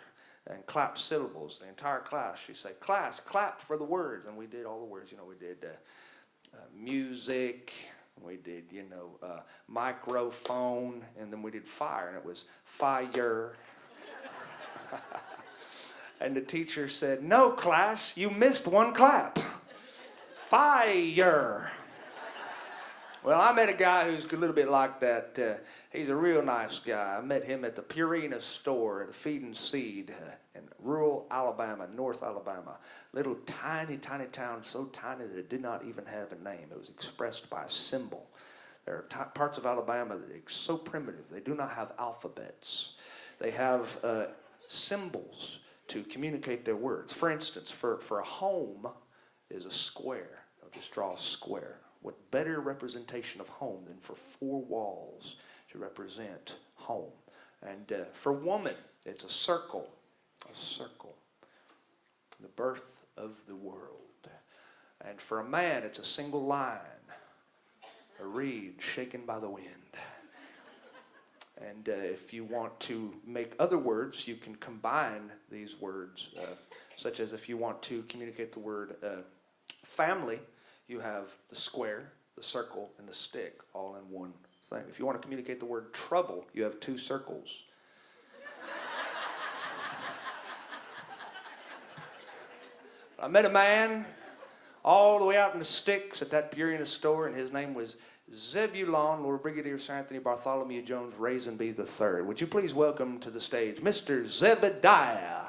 and clap syllables, the entire class, she'd say, class, clap for the words. And we did all the words. You know, we did music, we did, microphone, and then we did fire, and it was fire. And the teacher said, no, class, you missed one clap. Fire. Well, I met a guy who's a little bit like that. He's a real nice guy. I met him at the Purina store at a Feed and Seed in rural Alabama, North Alabama. Little tiny, tiny town, so tiny that it did not even have a name. It was expressed by a symbol. There are parts of Alabama that are so primitive. They do not have alphabets. They have symbols to communicate their words. For instance, for a home is a square. They'll just draw a square. What better representation of home than for 4 walls to represent home? And for woman, it's a circle. A circle. The birth of the world. And for a man, it's a single line. A reed shaken by the wind. And if you want to make other words, you can combine these words, such as if you want to communicate the word family, you have the square, the circle, and the stick all in one thing. If you want to communicate the word trouble, you have 2 circles. I met a man all the way out in the sticks at that Purina store, and his name was Zebulon, Lord Brigadier Sir Anthony Bartholomew Jones Rasenby III. Would you please welcome to the stage Mr. Zebediah?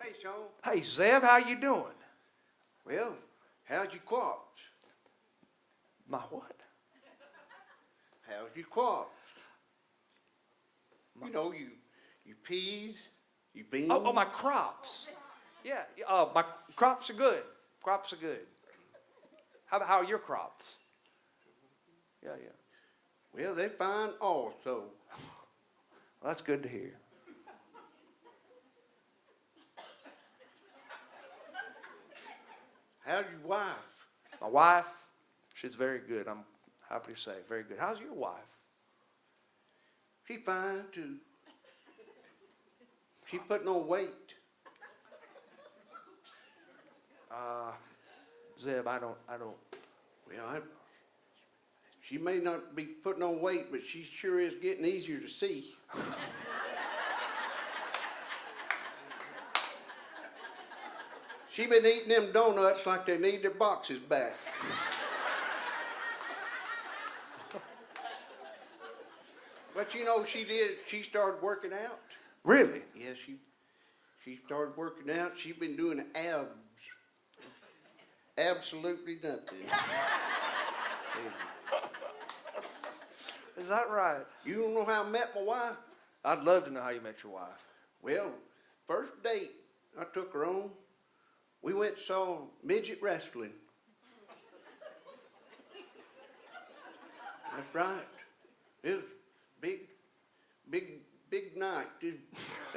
Hey, Sean. Hey, Zeb, how you doing? Well, how's your crops? My what? How's your crops? You know, your peas, your beans. Oh, my crops. Yeah, my crops are good. Crops are good. How are your crops? Yeah. Well, they're fine also. Well, that's good to hear. How's your wife? My wife, she's very good. I'm happy to say, very good. How's your wife? She's fine too. She's putting on weight. Zeb, I don't. Well, she may not be putting on weight, but she sure is getting easier to see. She been eating them donuts like they need their boxes back. But you know, she started working out. Really? Yeah, she started working out. She's been doing abs. Absolutely nothing. Is that right? You don't know how I met my wife? I'd love to know how you met your wife. Well, first date I took her on, we went and saw midget wrestling. That's right. It was big night.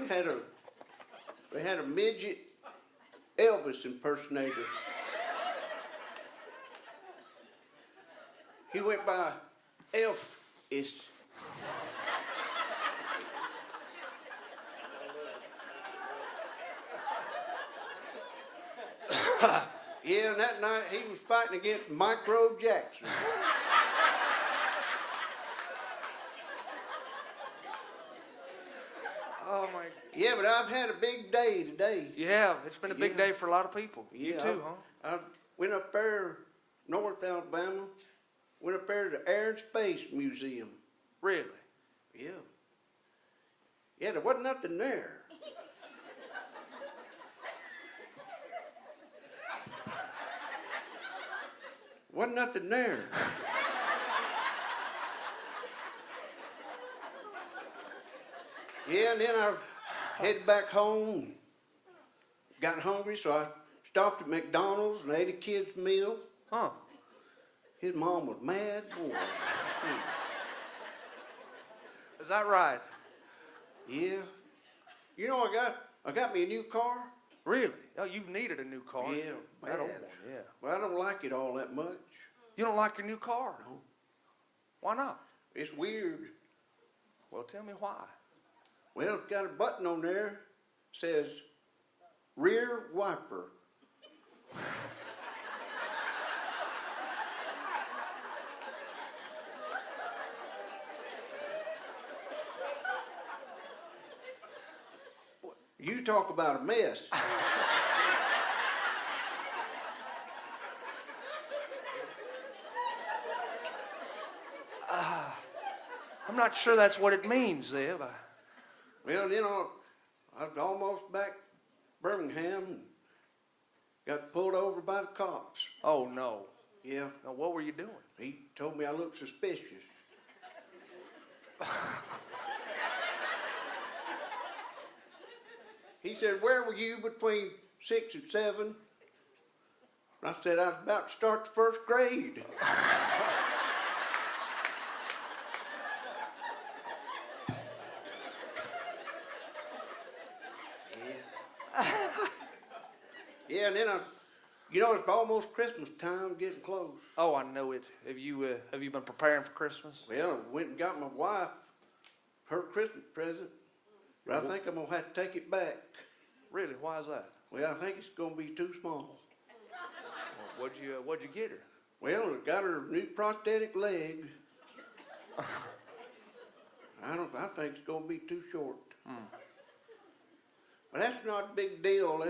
They had a midget Elvis impersonator. He went by Elf-ist. Yeah, and that night he was fighting against Micro Jackson. Oh my. Yeah, but I've had a big day today. Yeah, it's been a big Yeah. day for a lot of people. You Yeah, too, huh? I went up there, North Alabama, went up there to the Air and Space Museum. Really? Yeah. Yeah, there wasn't nothing there. Wasn't nothing there. Yeah, and then I headed back home. Got hungry, so I stopped at McDonald's and ate a kid's meal. Huh? His mom was mad, boy. Is that right? Yeah. You know, I got me a new car. Really? Oh, you've needed a new car. Yeah, That old bad. one, yeah. Well, I don't like it all that much. You don't like your new car? No. Why not? It's weird. Well, tell me why. Well, it's got a button on there, says rear wiper. You talk about a mess. I'm not sure that's what it means, Zeb. Well, you know, I was almost back Birmingham and got pulled over by the cops. Oh, no. Yeah, Now, what were you doing? he told me I looked suspicious. He said, "Where were you between 6 and 7?" I said, "I was about to start the first grade." Yeah, and then you know, it's almost Christmas time, getting close. Oh, I know it. Have you been preparing for Christmas? Well, I went and got my wife her Christmas present, but I think I'm gonna have to take it back. Really? Why is that? Well, I think it's gonna be too small. Well, what'd you get her? Well, I got her a new prosthetic leg. I think it's gonna be too short. But that's not a big deal.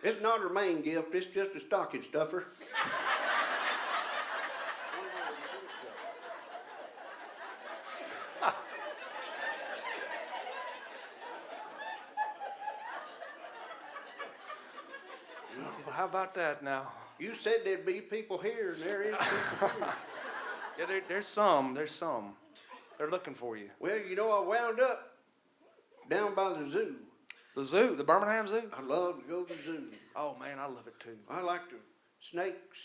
It's not her main gift. It's just a stocking stuffer. Well, how about that now? You said there'd be people here, and there is people here. Yeah, there's some. They're looking for you. Well, you know, I wound up down by the zoo. The zoo, the Birmingham Zoo? I love to go to the zoo. Oh, man, I love it too. I like the snakes.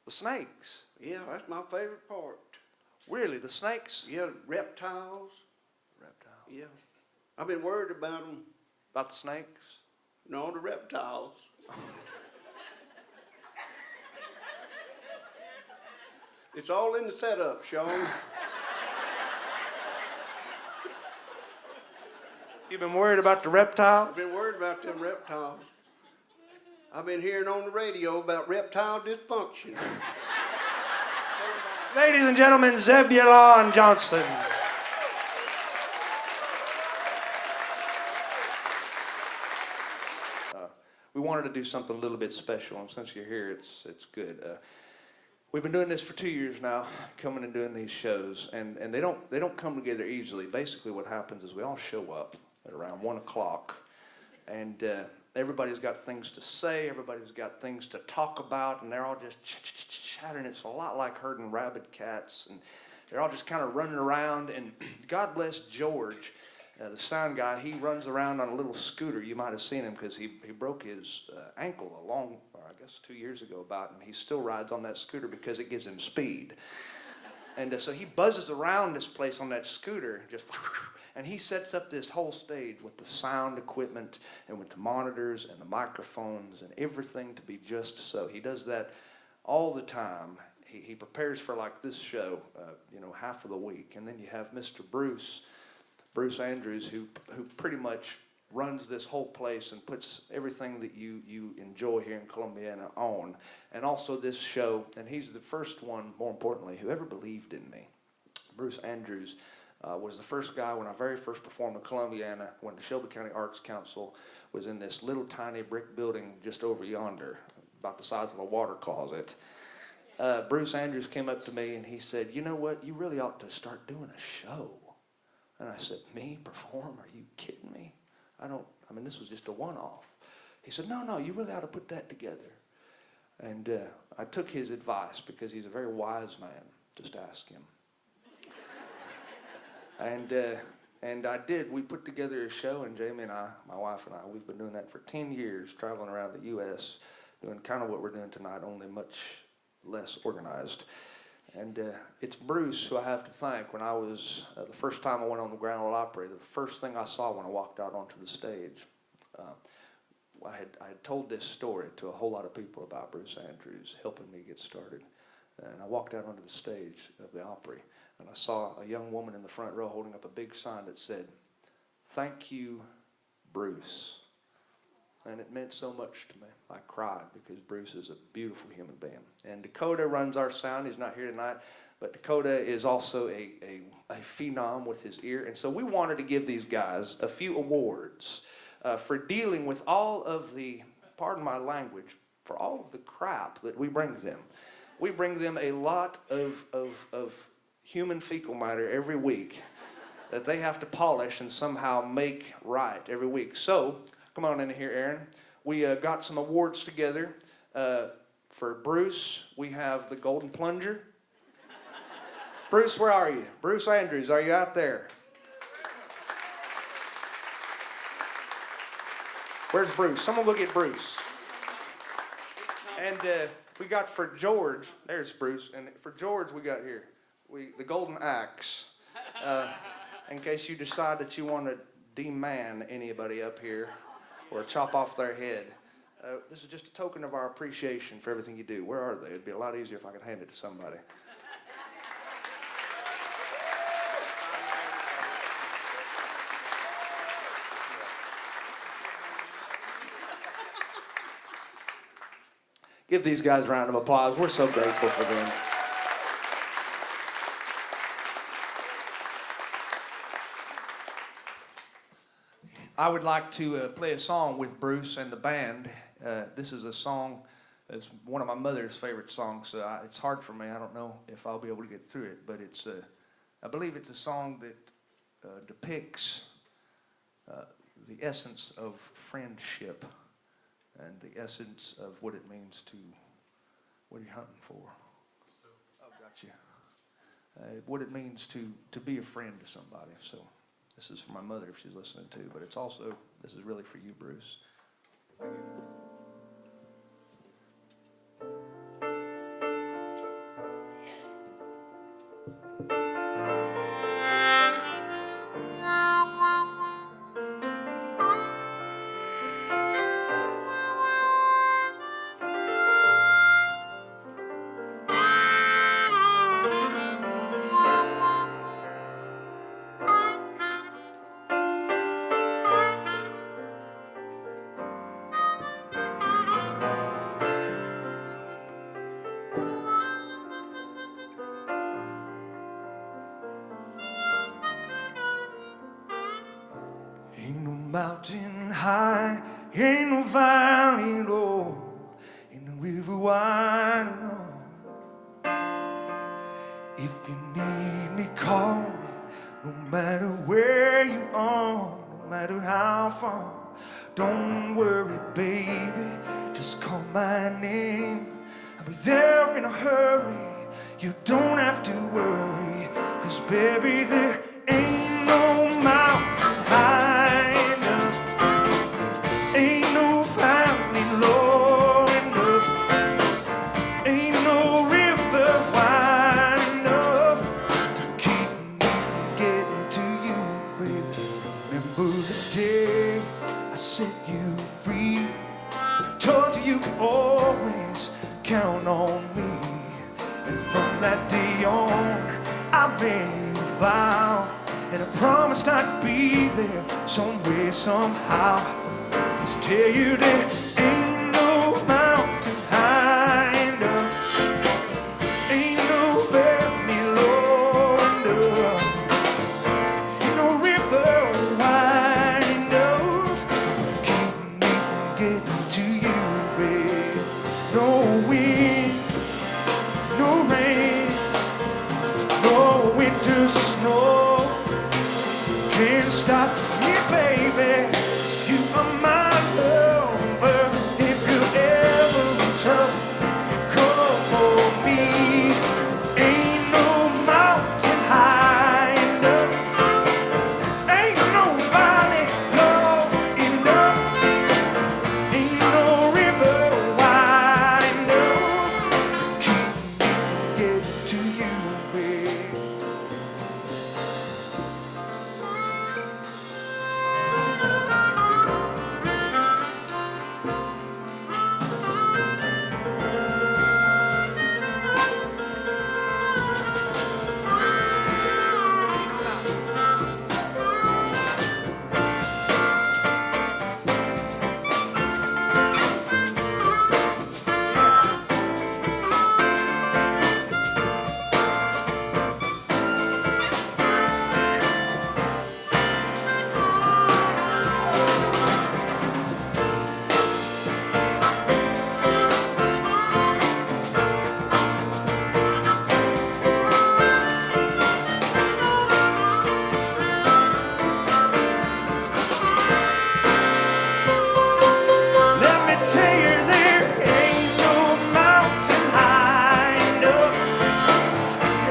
The snakes? Yeah, that's my favorite part. Really, the snakes? Yeah, reptiles. Reptile. Yeah. I've been worried about them. About the snakes? No, the reptiles. It's all in the setup, Sean. You've been worried about the reptiles? I've been worried about them reptiles. I've been hearing on the radio about reptile dysfunction. Ladies and gentlemen, Zebulon Johnson. We wanted to do something a little bit special, and since you're here, it's good. We've been doing this for 2 years now, coming and doing these shows, and they don't come together easily. Basically, what happens is we all show up at around 1 o'clock, and everybody's got things to say, everybody's got things to talk about, and they're all just chattering. It's a lot like herding rabid cats, and they're all just kind of running around. And God bless George, the sound guy. He runs around on a little scooter. You might have seen him because he broke his ankle I guess 2 years ago about, and he still rides on that scooter because it gives him speed. And so he buzzes around this place on that scooter, just, And he sets up this whole stage with the sound equipment and with the monitors and the microphones and everything to be just so. He does that all the time. He prepares for like this show, half of the week. And then you have Mr. Bruce Andrews, who pretty much runs this whole place and puts everything that you enjoy here in Columbiana on. And also this show, and he's the first one, more importantly, who ever believed in me. Bruce Andrews was the first guy when I very first performed in Columbiana, when the Shelby County Arts Council was in this little tiny brick building just over yonder, about the size of a water closet. Bruce Andrews came up to me and he said, "You know what, you really ought to start doing a show." And I said, "Me perform? Are you kidding me? This was just a one-off." He said, No, you really ought to put that together. And I took his advice because he's a very wise man. Just ask him. And I did. We put together a show, and Jamie and I, my wife and I, we've been doing that for 10 years, traveling around the U.S., doing kind of what we're doing tonight, only much less organized. And it's Bruce who I have to thank. When I was, the first time I went on the Grand Ole Opry, the first thing I saw when I walked out onto the stage, I had told this story to a whole lot of people about Bruce Andrews helping me get started. And I walked out onto the stage of the Opry, and I saw a young woman in the front row holding up a big sign that said, "Thank you, Bruce." And it meant so much to me. I cried because Bruce is a beautiful human being. And Dakota runs our sound. He's not here tonight, but Dakota is also a phenom with his ear. And so we wanted to give these guys a few awards for dealing with all of the, pardon my language, for all of the crap that we bring them. We bring them a lot of human fecal matter every week that they have to polish and somehow make right every week. So, come on in here, Aaron. We got some awards together. For Bruce, we have the Golden Plunger. Bruce, where are you? Bruce Andrews, are you out there? Where's Bruce? Someone go get Bruce. And we got for George, there's Bruce, and for George we got here, the Golden Axe. In case you decide that you want to de-man anybody up here or chop off their head. This is just a token of our appreciation for everything you do. Where are they? It'd be a lot easier if I could hand it to somebody. Give these guys a round of applause. We're so grateful for them. I would like to play a song with Bruce and the band. This is a song that's one of my mother's favorite songs. So it's hard for me. I don't know if I'll be able to get through it, but I believe it's a song that depicts the essence of friendship and the essence of what it means to, what are you hunting for? Oh, gotcha. What it means to be a friend to somebody. So this is for my mother if she's listening too, but it's also, this is really for you, Bruce. Ain't no mountain high, ain't no valley low, ain't no river wide enough. If you need me, call me, no matter where you are, no matter how far. Don't worry, baby, just call my name. I'll be there in a hurry, you don't have to worry, 'cause baby, there ain't no mountain high. Baby, the day I set you free. Told you you can always count on me. And from that day on, I made a vow, and I promised I'd be there some way, somehow. Just tell you there ain't no mountain high enough, ain't no valley low enough, ain't no river wide enough to keep me from getting to you, babe. No wind, no rain, no winter snow can't stop me, baby. 'Cause you are my lover. If you ever in trouble, call for me. Ain't no mountain high enough, ain't no valley low enough, ain't no river wide enough to keep me from getting to you, babe. Let me tell you, there ain't no mountain high enough,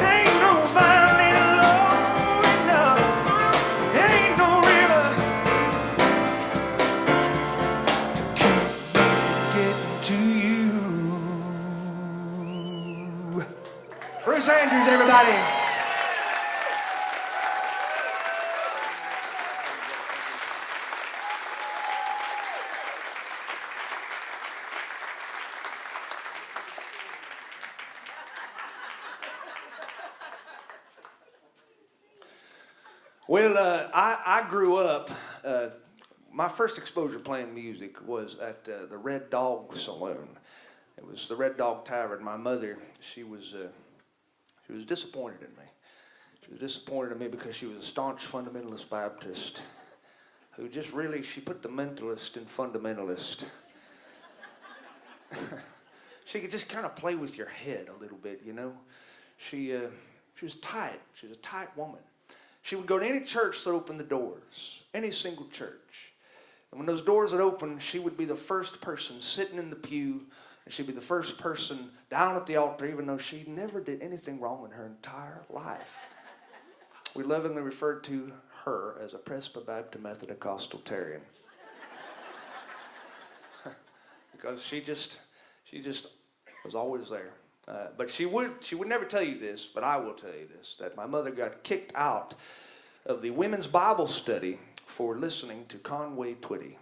ain't no valley low enough, ain't no river to keep me from getting to you. Bruce Andrews, everybody. Well, I grew up, my first exposure playing music was at the Red Dog Saloon. It was the Red Dog Tavern. My mother, she was disappointed in me. She was disappointed in me because she was a staunch fundamentalist Baptist who just really, she put the mentalist in fundamentalist. She could just kind of play with your head a little bit, you know. She was tight. She was a tight woman. She would go to any church that opened the doors, any single church. And when those doors would open, she would be the first person sitting in the pew, and she'd be the first person down at the altar, even though she never did anything wrong in her entire life. We lovingly referred to her as a Presbyterian Methodicostalitarian. Because she just was always there. But she would never tell you this, but I will tell you this, that my mother got kicked out of the women's Bible study for listening to Conway Twitty.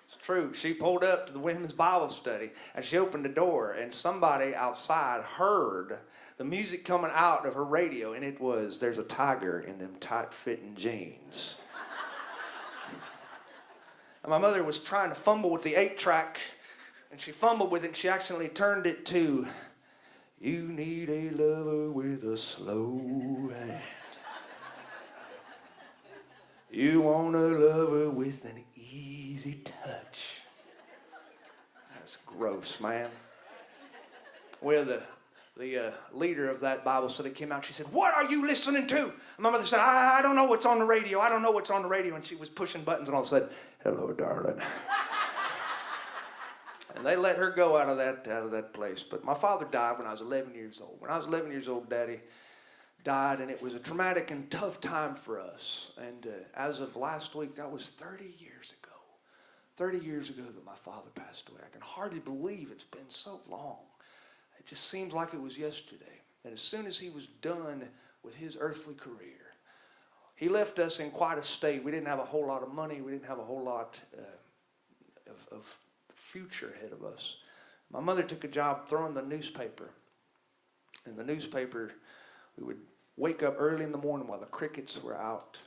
It's true. She pulled up to the women's Bible study, and she opened the door, and somebody outside heard the music coming out of her radio, and it was, "There's a tiger in them tight-fitting jeans." And my mother was trying to fumble with the 8-track, and she fumbled with it, and she accidentally turned it to, "You need a lover with a slow hand. You want a lover with an easy touch." That's gross, man. Well, the leader of that Bible study came out. She said, "What are you listening to?" And my mother said, I don't know what's on the radio. I don't know what's on the radio. And she was pushing buttons, and all of a sudden, "Hello, darling." And they let her go out of that place. But my father died when I was 11 years old. When I was 11 years old, Daddy died, and it was a traumatic and tough time for us. And as of last week, that was 30 years ago. 30 years ago that my father passed away. I can hardly believe it's been so long. It just seems like it was yesterday. And as soon as he was done with his earthly career, He left us in quite a state. We didn't have a whole lot of money. We didn't have a whole lot of future ahead of us. My mother took a job throwing the newspaper. In the newspaper, we would wake up early in the morning while the crickets were out.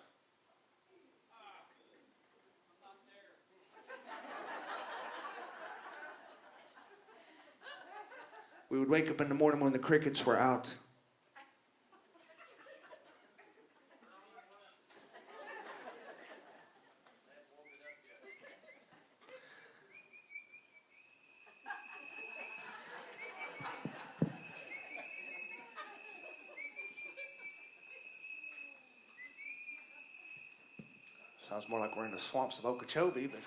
We would wake up in the morning when the crickets were out. Sounds more like we're in the swamps of Okeechobee, but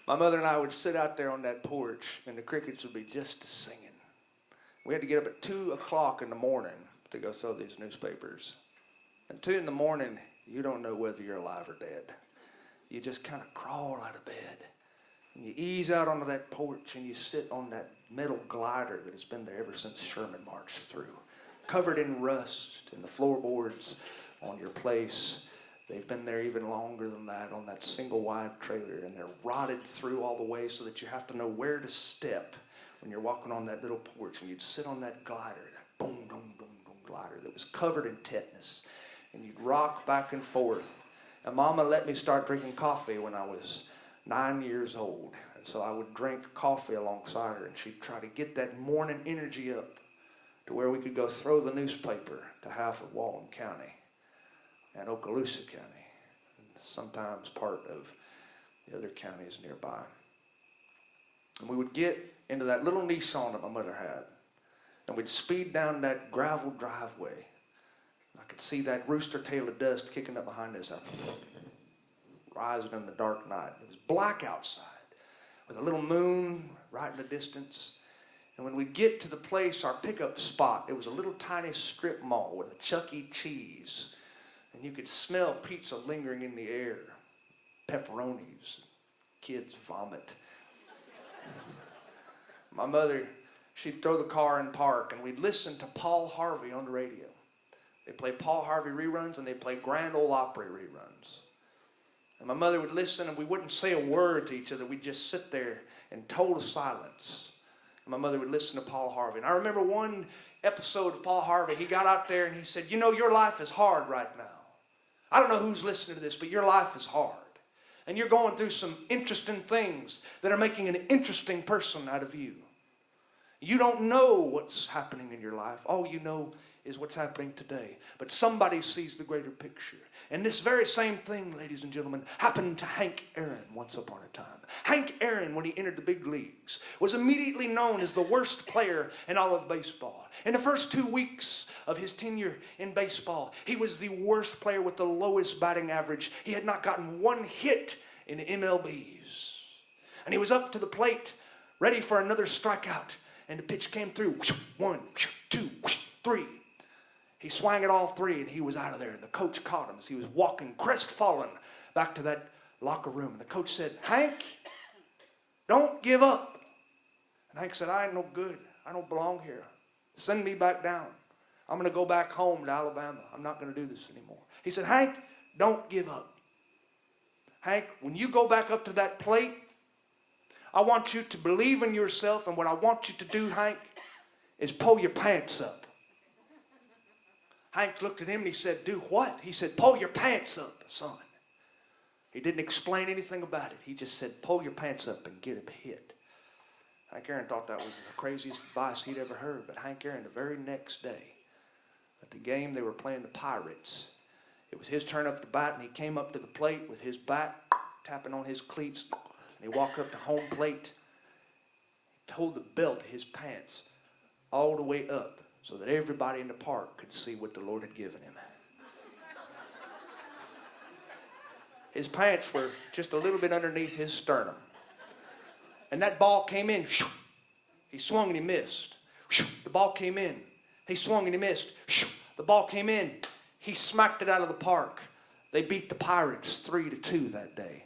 my mother and I would sit out there on that porch, and the crickets would be just singing. We had to get up at 2 o'clock in the morning to go throw these newspapers. And 2 in the morning, you don't know whether you're alive or dead. You just kind of crawl out of bed, and you ease out onto that porch, and you sit on that metal glider that has been there ever since Sherman marched through, covered in rust, and the floorboards on your place, they've been there even longer than that on that single wide trailer, and they're rotted through all the way so that you have to know where to step when you're walking on that little porch. And you'd sit on that glider, that boom, boom, boom, boom glider that was covered in tetanus, and you'd rock back and forth. And Mama let me start drinking coffee when I was 9 years old, and so I would drink coffee alongside her, and she'd try to get that morning energy up to where we could go throw the newspaper to half of Walton County and Okaloosa County, and sometimes part of the other counties nearby. And we would get into that little Nissan that my mother had, and we'd speed down that gravel driveway. I could see that rooster tail of dust kicking up behind us, rising in the dark night. It was black outside, with a little moon right in the distance. And when we'd get to the place, our pickup spot, it was a little tiny strip mall with a Chuck E. Cheese. And you could smell pizza lingering in the air, pepperonis, kids vomit. My mother, she'd throw the car in park, and we'd listen to Paul Harvey on the radio. They play Paul Harvey reruns, and they play Grand Ole Opry reruns. And my mother would listen, and we wouldn't say a word to each other. We'd just sit there in total silence. And my mother would listen to Paul Harvey. And I remember one episode of Paul Harvey. He got out there, and he said, "You know, your life is hard right now. I don't know who's listening to this, but your life is hard. And you're going through some interesting things that are making an interesting person out of you. You don't know what's happening in your life. All you know is what's happening today. But somebody sees the greater picture." And this very same thing, ladies and gentlemen, happened to Hank Aaron once upon a time. Hank Aaron, when he entered the big leagues, was immediately known as the worst player in all of baseball. In the first 2 weeks of his tenure in baseball, he was the worst player with the lowest batting average. He had not gotten one hit in the MLBs. And he was up to the plate, ready for another strikeout. And the pitch came through. 1, 2, 3. He swung at all three, and he was out of there. And the coach caught him as he was walking crestfallen back to that locker room. And the coach said, "Hank, don't give up." And Hank said, "I ain't no good. I don't belong here. Send me back down. I'm going to go back home to Alabama. I'm not going to do this anymore." He said, "Hank, don't give up. Hank, when you go back up to that plate, I want you to believe in yourself, and what I want you to do, Hank, is pull your pants up." Hank looked at him and he said, "Do what?" He said, "Pull your pants up, son." He didn't explain anything about it. He just said, "Pull your pants up and get a hit." Hank Aaron thought that was the craziest advice he'd ever heard. But Hank Aaron, the very next day, at the game they were playing the Pirates, it was his turn up to bat, and he came up to the plate with his bat tapping on his cleats, and he walked up to home plate. He pulled the belt of his pants all the way up so that everybody in the park could see what the Lord had given him. His pants were just a little bit underneath his sternum. And that ball came in. He swung and he missed. The ball came in. He swung and he missed. The ball came in. He smacked it out of the park. They beat the Pirates 3-2 that day.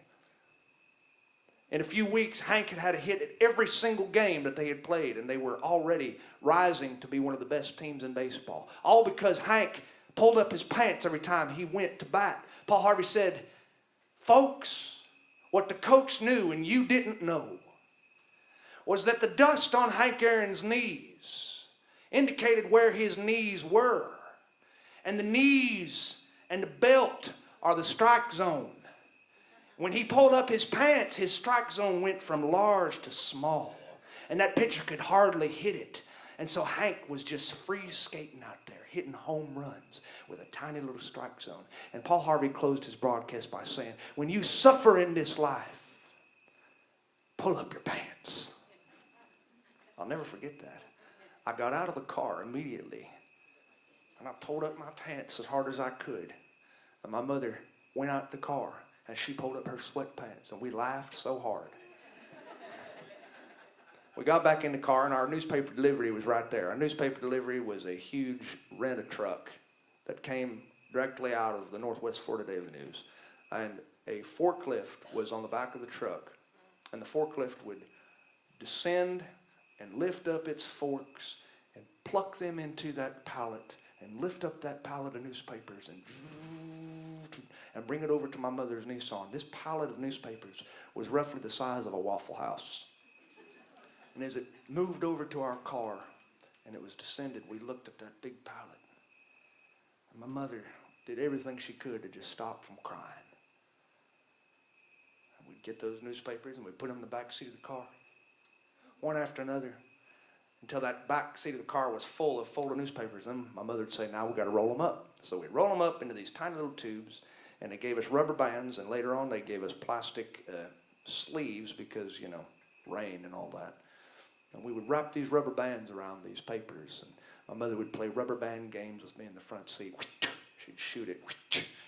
In a few weeks, Hank had had a hit at every single game that they had played, and they were already rising to be one of the best teams in baseball. All because Hank pulled up his pants every time he went to bat. Paul Harvey said, folks, what the coach knew and you didn't know was that the dust on Hank Aaron's knees indicated where his knees were. And the knees and the belt are the strike zone. When he pulled up his pants, his strike zone went from large to small. And that pitcher could hardly hit it. And so Hank was just free skating out there, hitting home runs with a tiny little strike zone. And Paul Harvey closed his broadcast by saying, when you suffer in this life, pull up your pants. I'll never forget that. I got out of the car immediately, and I pulled up my pants as hard as I could. And my mother went out the car, and she pulled up her sweatpants, and we laughed so hard. We got back in the car, and our newspaper delivery was right there. Our newspaper delivery was a huge rent-a-truck that came directly out of the Northwest Florida Daily News. And a forklift was on the back of the truck, and the forklift would descend and lift up its forks and pluck them into that pallet and lift up that pallet of newspapers and bring it over to my mother's Nissan. This pallet of newspapers was roughly the size of a Waffle House. And as it moved over to our car and it was descended, we looked at that big pallet. And my mother did everything she could to just stop from crying. And we'd get those newspapers and we'd put them in the back seat of the car, one after another, until that back seat of the car was full of folded newspapers. And my mother would say, now we've got to roll them up. So we'd roll them up into these tiny little tubes, and they gave us rubber bands, and later on they gave us plastic sleeves because, you know, rain and all that. And we would wrap these rubber bands around these papers, and my mother would play rubber band games with me in the front seat. She'd shoot it.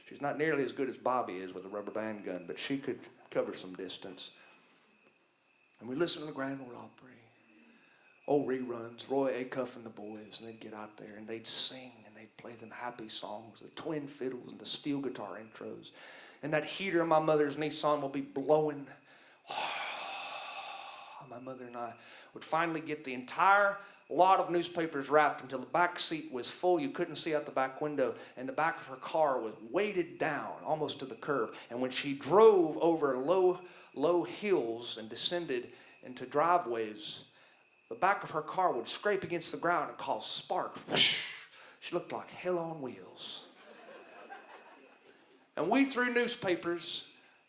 She's not nearly as good as Bobby is with a rubber band gun, but she could cover some distance. And we listened to the Grand Ole Opry, old reruns, Roy Acuff and the boys, and they'd get out there and they'd sing and they'd play them happy songs, the twin fiddles and the steel guitar intros. And that heater in my mother's Nissan will be blowing. My mother and I would finally get the entire lot of newspapers wrapped until the back seat was full. You couldn't see out the back window, and the back of her car was weighted down almost to the curb. And when she drove over low hills and descended into driveways, the back of her car would scrape against the ground and cause sparks. She looked like hell on wheels. And we threw newspapers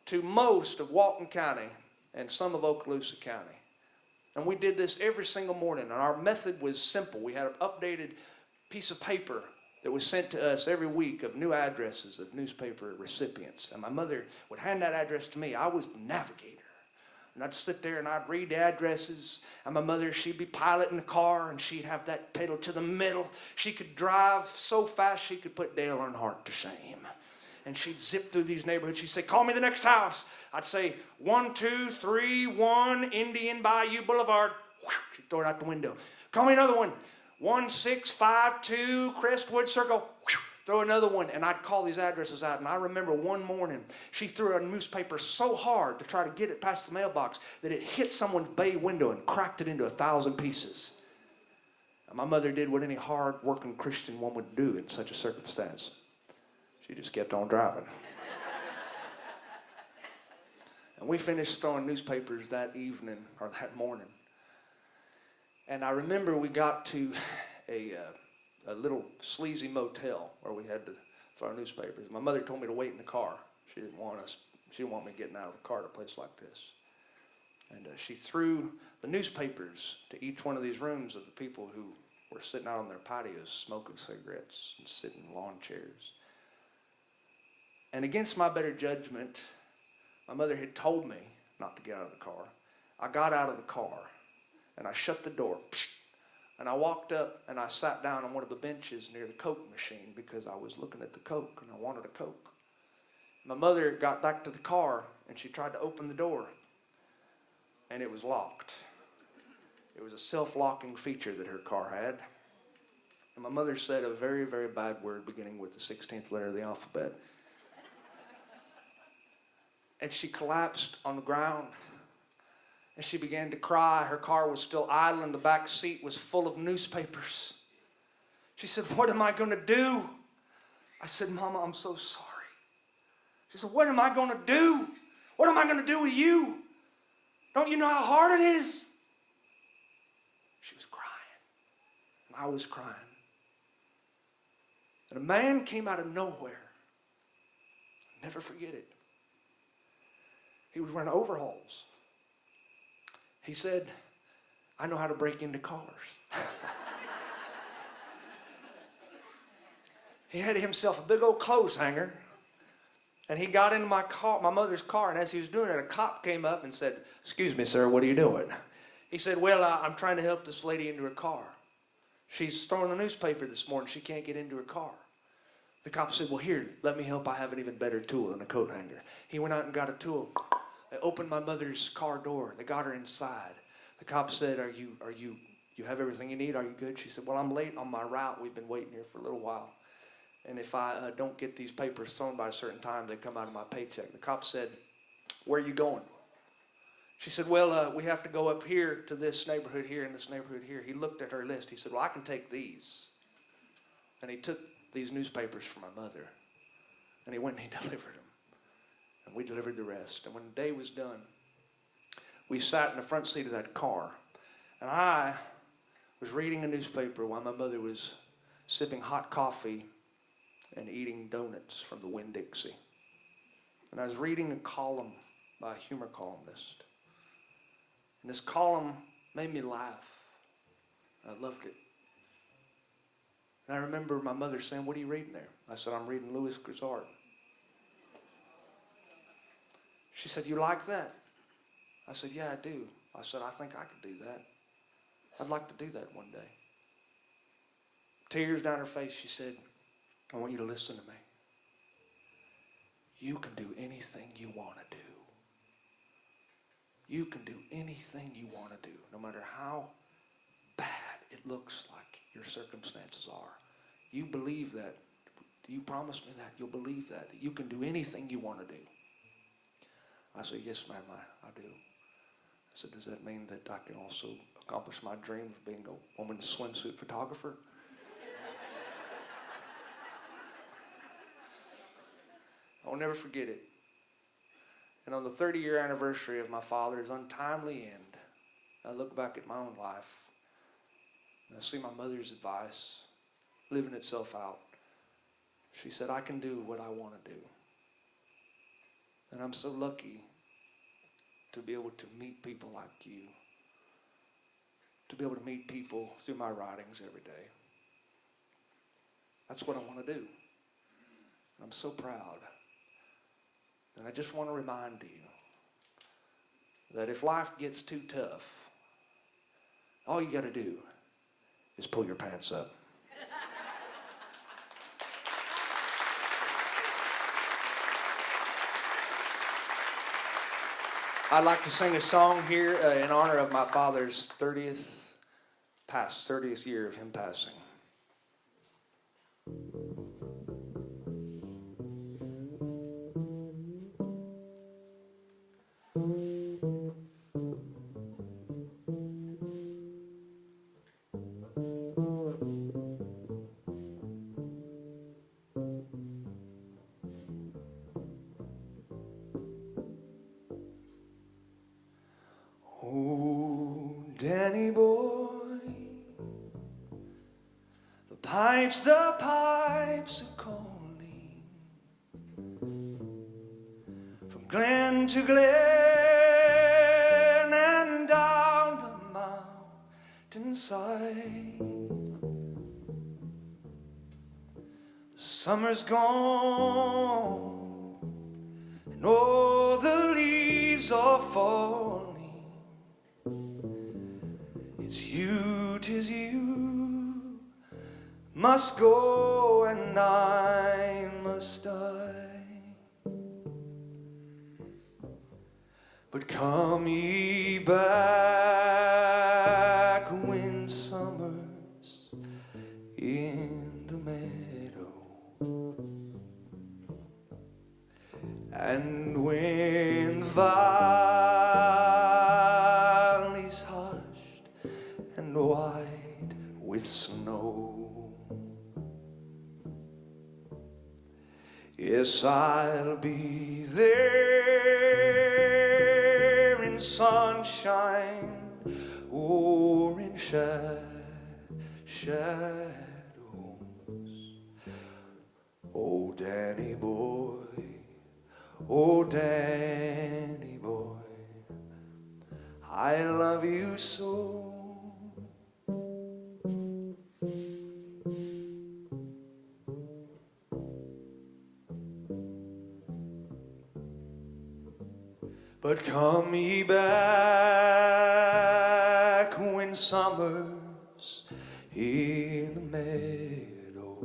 to most of Walton County and some of Okaloosa County. And we did this every single morning. And our method was simple. We had an updated piece of paper that was sent to us every week of new addresses of newspaper recipients. And my mother would hand that address to me. I was the navigator. And I'd sit there and I'd read the addresses. And my mother, she'd be piloting the car and she'd have that pedal to the metal. She could drive so fast she could put Dale Earnhardt to shame. And she'd zip through these neighborhoods. She'd say, call me the next house. I'd say, 1231 Indian Bayou Boulevard. She'd throw it out the window. Call me another one. 1652 Crestwood Circle. Throw another one. And I'd call these addresses out. And I remember one morning, she threw a newspaper so hard to try to get it past the mailbox that it hit someone's bay window and cracked it into 1,000 pieces. And my mother did what any hard-working Christian woman would do in such a circumstance. She just kept on driving. And we finished throwing newspapers that evening, or that morning. And I remember we got to a little sleazy motel where we had to throw newspapers. My mother told me to wait in the car. She didn't want me getting out of the car at a place like this. And she threw the newspapers to each one of these rooms of the people who were sitting out on their patios smoking cigarettes and sitting in lawn chairs. And against my better judgment, my mother had told me not to get out of the car. I got out of the car, and I shut the door, and I walked up, and I sat down on one of the benches near the Coke machine because I was looking at the Coke, and I wanted a Coke. My mother got back to the car, and she tried to open the door, and it was locked. It was a self-locking feature that her car had. And my mother said a very, very bad word beginning with the 16th letter of the alphabet. And she collapsed on the ground And she began to cry. Her car was still idling. The back seat was full of newspapers. She said, what am I going to do? I said, Mama, I'm so sorry. She said, what am I going to do? What am I going to do with you? Don't you know how hard it is? She was crying. And I was crying. And a man came out of nowhere. I'll never forget it. He was wearing overalls. He said, I know how to break into cars. He had himself a big old clothes hanger, and he got into my car, my mother's car, and as he was doing it, a cop came up and said, excuse me, sir, what are you doing? He said, well, I'm trying to help this lady into her car. She's throwing the newspaper this morning. She can't get into her car. The cop said, well, here, let me help. I have an even better tool than a coat hanger. He went out and got a tool. They opened my mother's car door. They got her inside. The cop said, you have everything you need? Are you good? She said, well, I'm late on my route. We've been waiting here for a little while. And if I don't get these papers thrown by a certain time, they come out of my paycheck. The cop said, where are you going? She said, well, we have to go up here to this neighborhood here and this neighborhood here. He looked at her list. He said, well, I can take these. And he took these newspapers for my mother. And he went and he delivered them. And we delivered the rest. And when the day was done, we sat in the front seat of that car. And I was reading a newspaper while my mother was sipping hot coffee and eating donuts from the Winn-Dixie. And I was reading a column by a humor columnist. And this column made me laugh. I loved it. And I remember my mother saying, what are you reading there? I said, I'm reading Louis Grizzard. She said, you like that? I said, yeah, I do. I said, I think I could do that. I'd like to do that one day. Tears down her face, she said, I want you to listen to me. You can do anything you want to do. You can do anything you want to do, no matter how bad it looks like your circumstances are. You believe that. Do you promise me that? You'll believe that you can do anything you want to do. I said, yes, ma'am, I do. I said, does that mean that I can also accomplish my dream of being a woman's swimsuit photographer? I'll never forget it. And on the 30-year anniversary of my father's untimely end, I look back at my own life and I see my mother's advice living itself out. She said, I can do what I want to do. And I'm so lucky to be able to meet people like you, to be able to meet people through my writings every day. That's what I want to do. And I'm so proud. And I just want to remind you that if life gets too tough, all you got to do is pull your pants up. I'd like to sing a song here in honor of my father's 30th year of him passing. Danny boy, the pipes are calling from glen to glen and down the mountainside. The summer's gone and all the leaves are falling. It's you, 'tis you, must go and I must die. But come ye back when summer's in the meadow, and when the Yes, I'll be there in sunshine or in shadows. Oh, Danny boy, oh, Danny boy, I love you so. But come ye back when summer's in the meadow.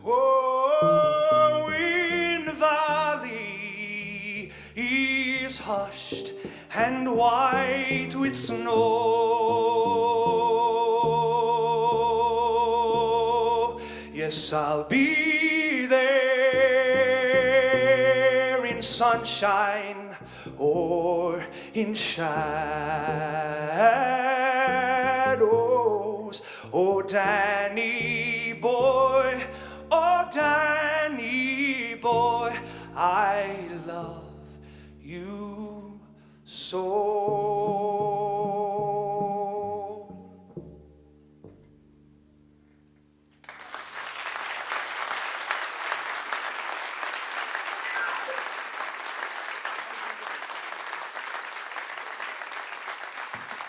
Oh, when the valley is hushed and white with snow. Yes, I'll be there in sunshine or in shadows. Oh, Danny boy, oh, Danny boy, I love you so.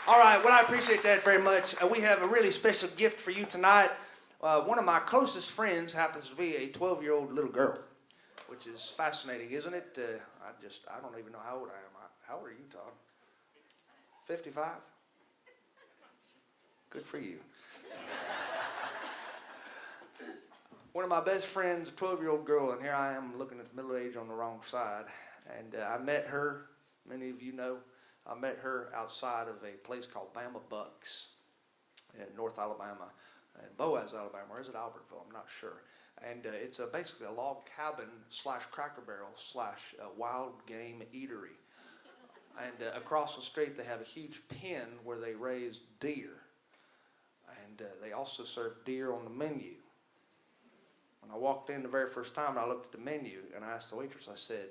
All right, well, I appreciate that very much. We have a really special gift for you tonight. One of my closest friends happens to be a 12-year-old little girl, which is fascinating, isn't it? I don't even know how old I am. How old are you, Todd? 55? Good for you. One of my best friends, a 12-year-old girl, and here I am looking at the middle age on the wrong side. And I met her, many of you know, I met her outside of a place called Bama Bucks in North Alabama, in Boaz, Alabama, or is it Albertville? I'm not sure. And it's basically a log cabin / Cracker Barrel / wild game eatery. And across the street they have a huge pen where they raise deer. And they also serve deer on the menu. When I walked in the very first time, I looked at the menu and I asked the waitress, I said,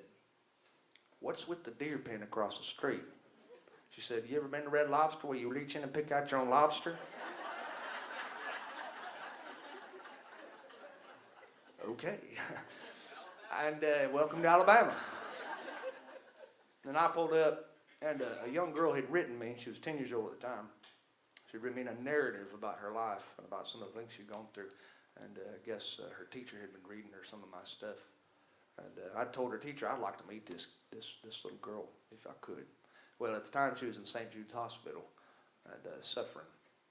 "What's with the deer pen across the street?" She said, "You ever been to Red Lobster where you reach in and pick out your own lobster?" Okay. And welcome to Alabama. Then I pulled up, and a young girl had written me. She was 10 years old at the time. She'd written me a narrative about her life and about some of the things she'd gone through. And I guess her teacher had been reading her some of my stuff. And I told her teacher I'd like to meet this little girl if I could. Well, at the time she was in St. Jude's Hospital and suffering,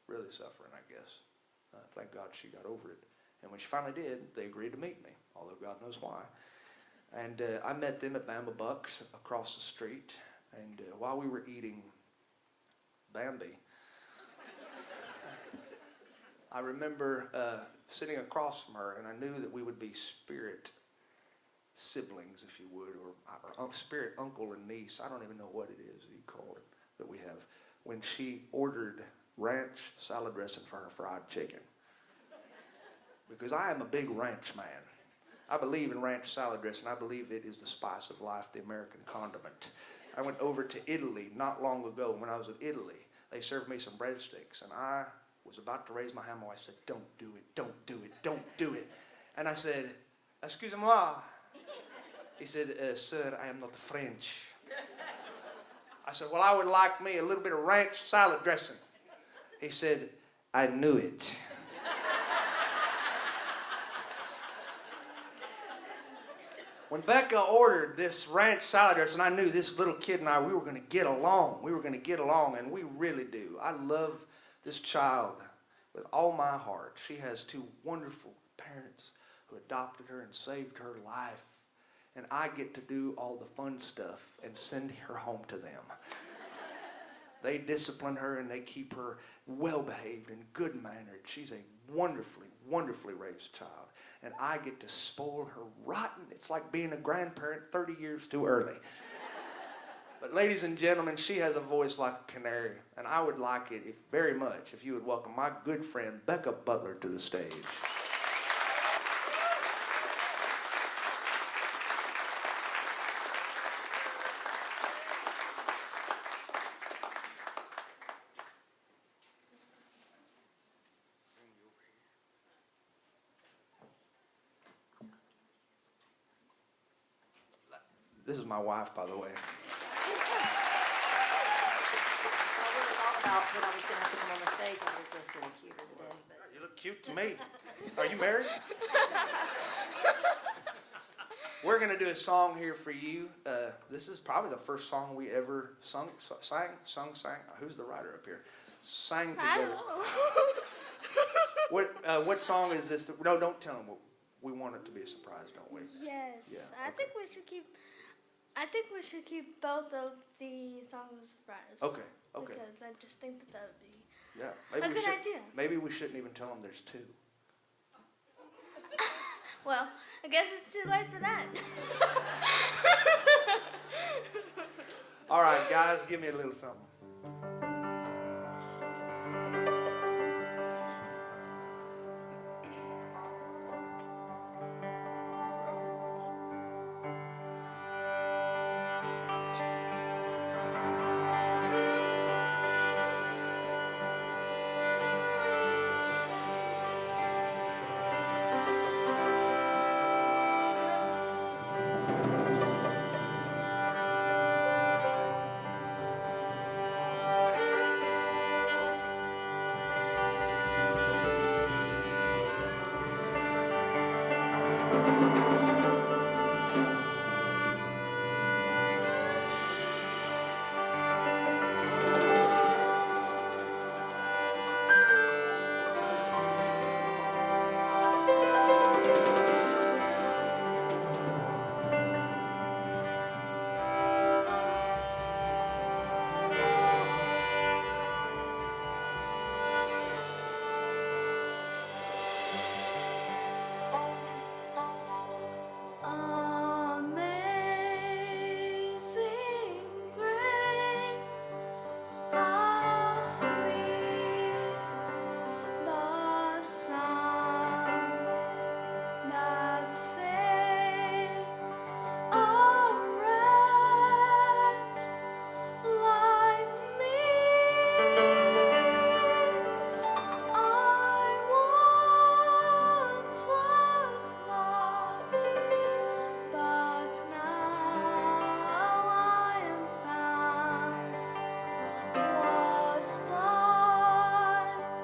really suffering, I guess. Thank God she got over it. And when she finally did, they agreed to meet me, although God knows why. And I met them at Bama Bucks across the street. And while we were eating Bambi, I remember sitting across from her, and I knew that we would be spirit siblings, if you would, or spirit uncle and niece. I don't even know what it is you call it that we have. When she ordered ranch salad dressing for her fried chicken. Because I am a big ranch man. I believe in ranch salad dressing. I believe it is the spice of life, the American condiment. I went over to Italy not long ago. When I was in Italy, they served me some breadsticks, and I was about to raise my hand. My wife said, "Don't do it, don't do it, don't do it." And I said, "Excusez-moi." He said, "Sir, I am not French." I said, "Well, I would like me a little bit of ranch salad dressing." He said, "I knew it." When Becca ordered this ranch salad dressing, I knew this little kid and I, we were going to get along. We were going to get along, and we really do. I love this child with all my heart. She has two wonderful parents who adopted her and saved her life. And I get to do all the fun stuff and send her home to them. They discipline her and they keep her well-behaved and good-mannered. She's a wonderfully, wonderfully raised child. And I get to spoil her rotten. It's like being a grandparent 30 years too early. But ladies and gentlemen, she has a voice like a canary. And I would like it very much if you would welcome my good friend Becca Butler to the stage. This is my wife, by the way. I would have thought about that I was gonna have to come on the stage and look this little cuter today, but. You look cute to me. Are you married? We're going to do a song here for you. This is probably the first song we ever sang. Who's the writer up here? Sang together. What song is this? No, don't tell them. We want it to be a surprise, don't we? Yes. Yeah, I okay. think we should keep. I think we should keep both of the songs a surprise. Okay. Okay. Because I just think that would be. Yeah. A good idea. Maybe we shouldn't even tell them there's two. Well, I guess it's too late for that. All right, guys, give me a little something. Amazing grace, how sweet the sound that saved a wretch like me. I once was lost, but now I am found. Was blind,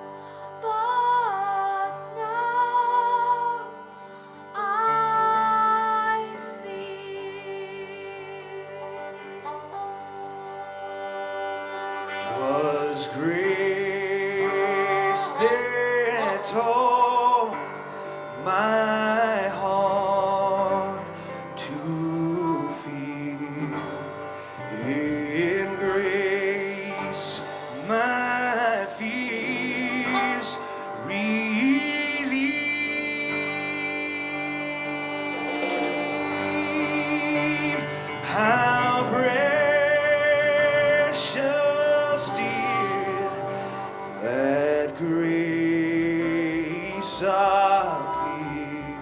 but now I see. 'Twas grace that taught my heart to feel. In grace, my fears relieved. How precious did that grace appear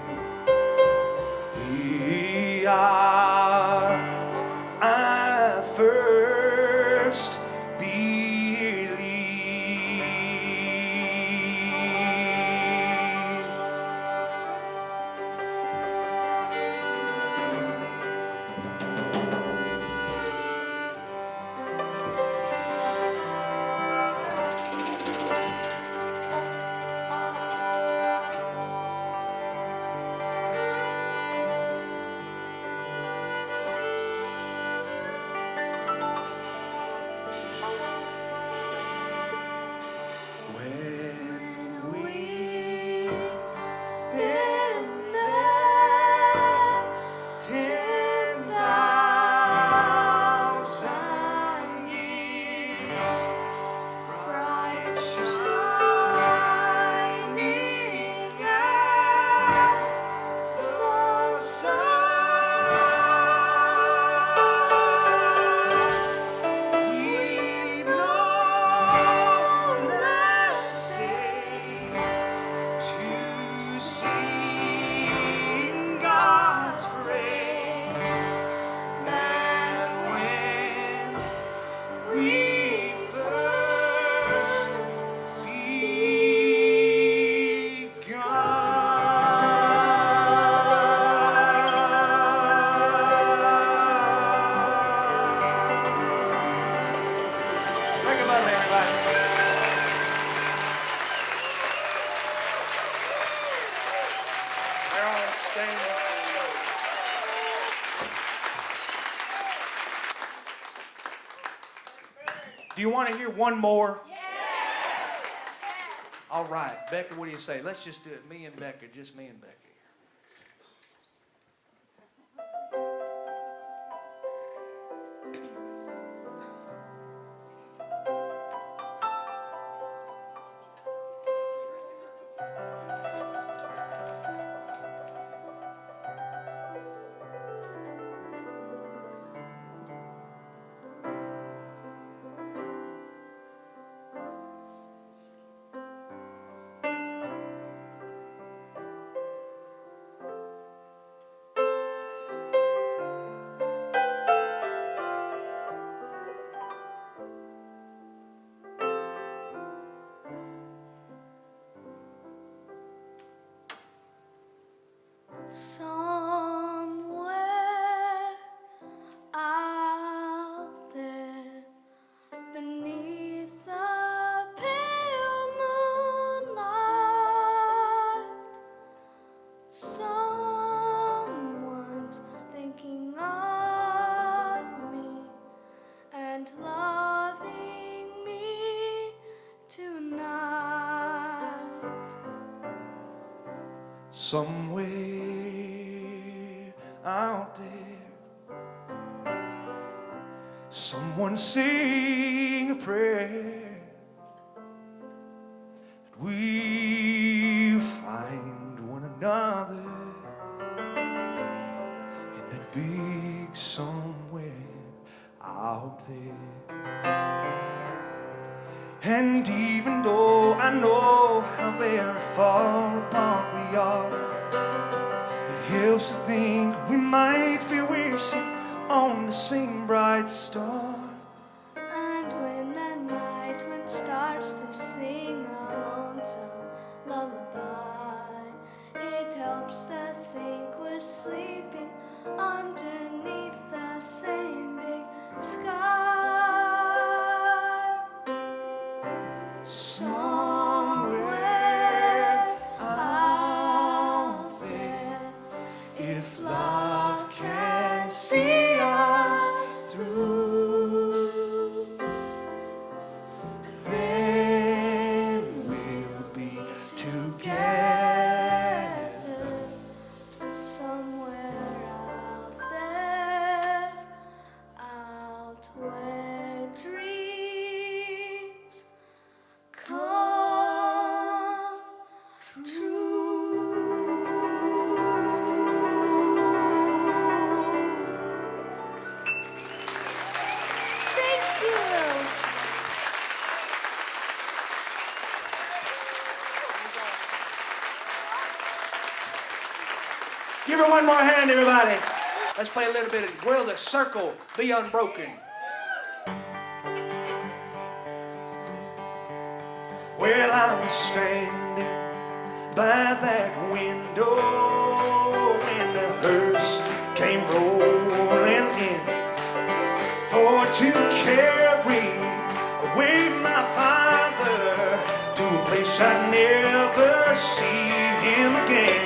the hour I first believed. Do you want to hear one more? Yeah. All right, Becca, what do you say? Let's just do it. Me and Becca, just me and Becca. Somewhere out there beneath the pale moonlight, someone's thinking of me and loving me tonight. Somewhere out there, someone sing a prayer that we find one another in that big somewhere out there. And even though I know how very far apart we are, it helps to think we might be wishing on the same bright star. And when the night wind starts to sing a lonesome lullaby, it helps to think we're sleeping underneath the same big sky. Somewhere out there, if love can see us through, then we'll be together. Somewhere out there, out where dreams come true. Thank you. Give her one more hand, everybody. Let's play a little bit of Will the Circle Be Unbroken. Well, I'm standing by that window when the hearse came rolling in for to carry away my father to a place I'd never see him again.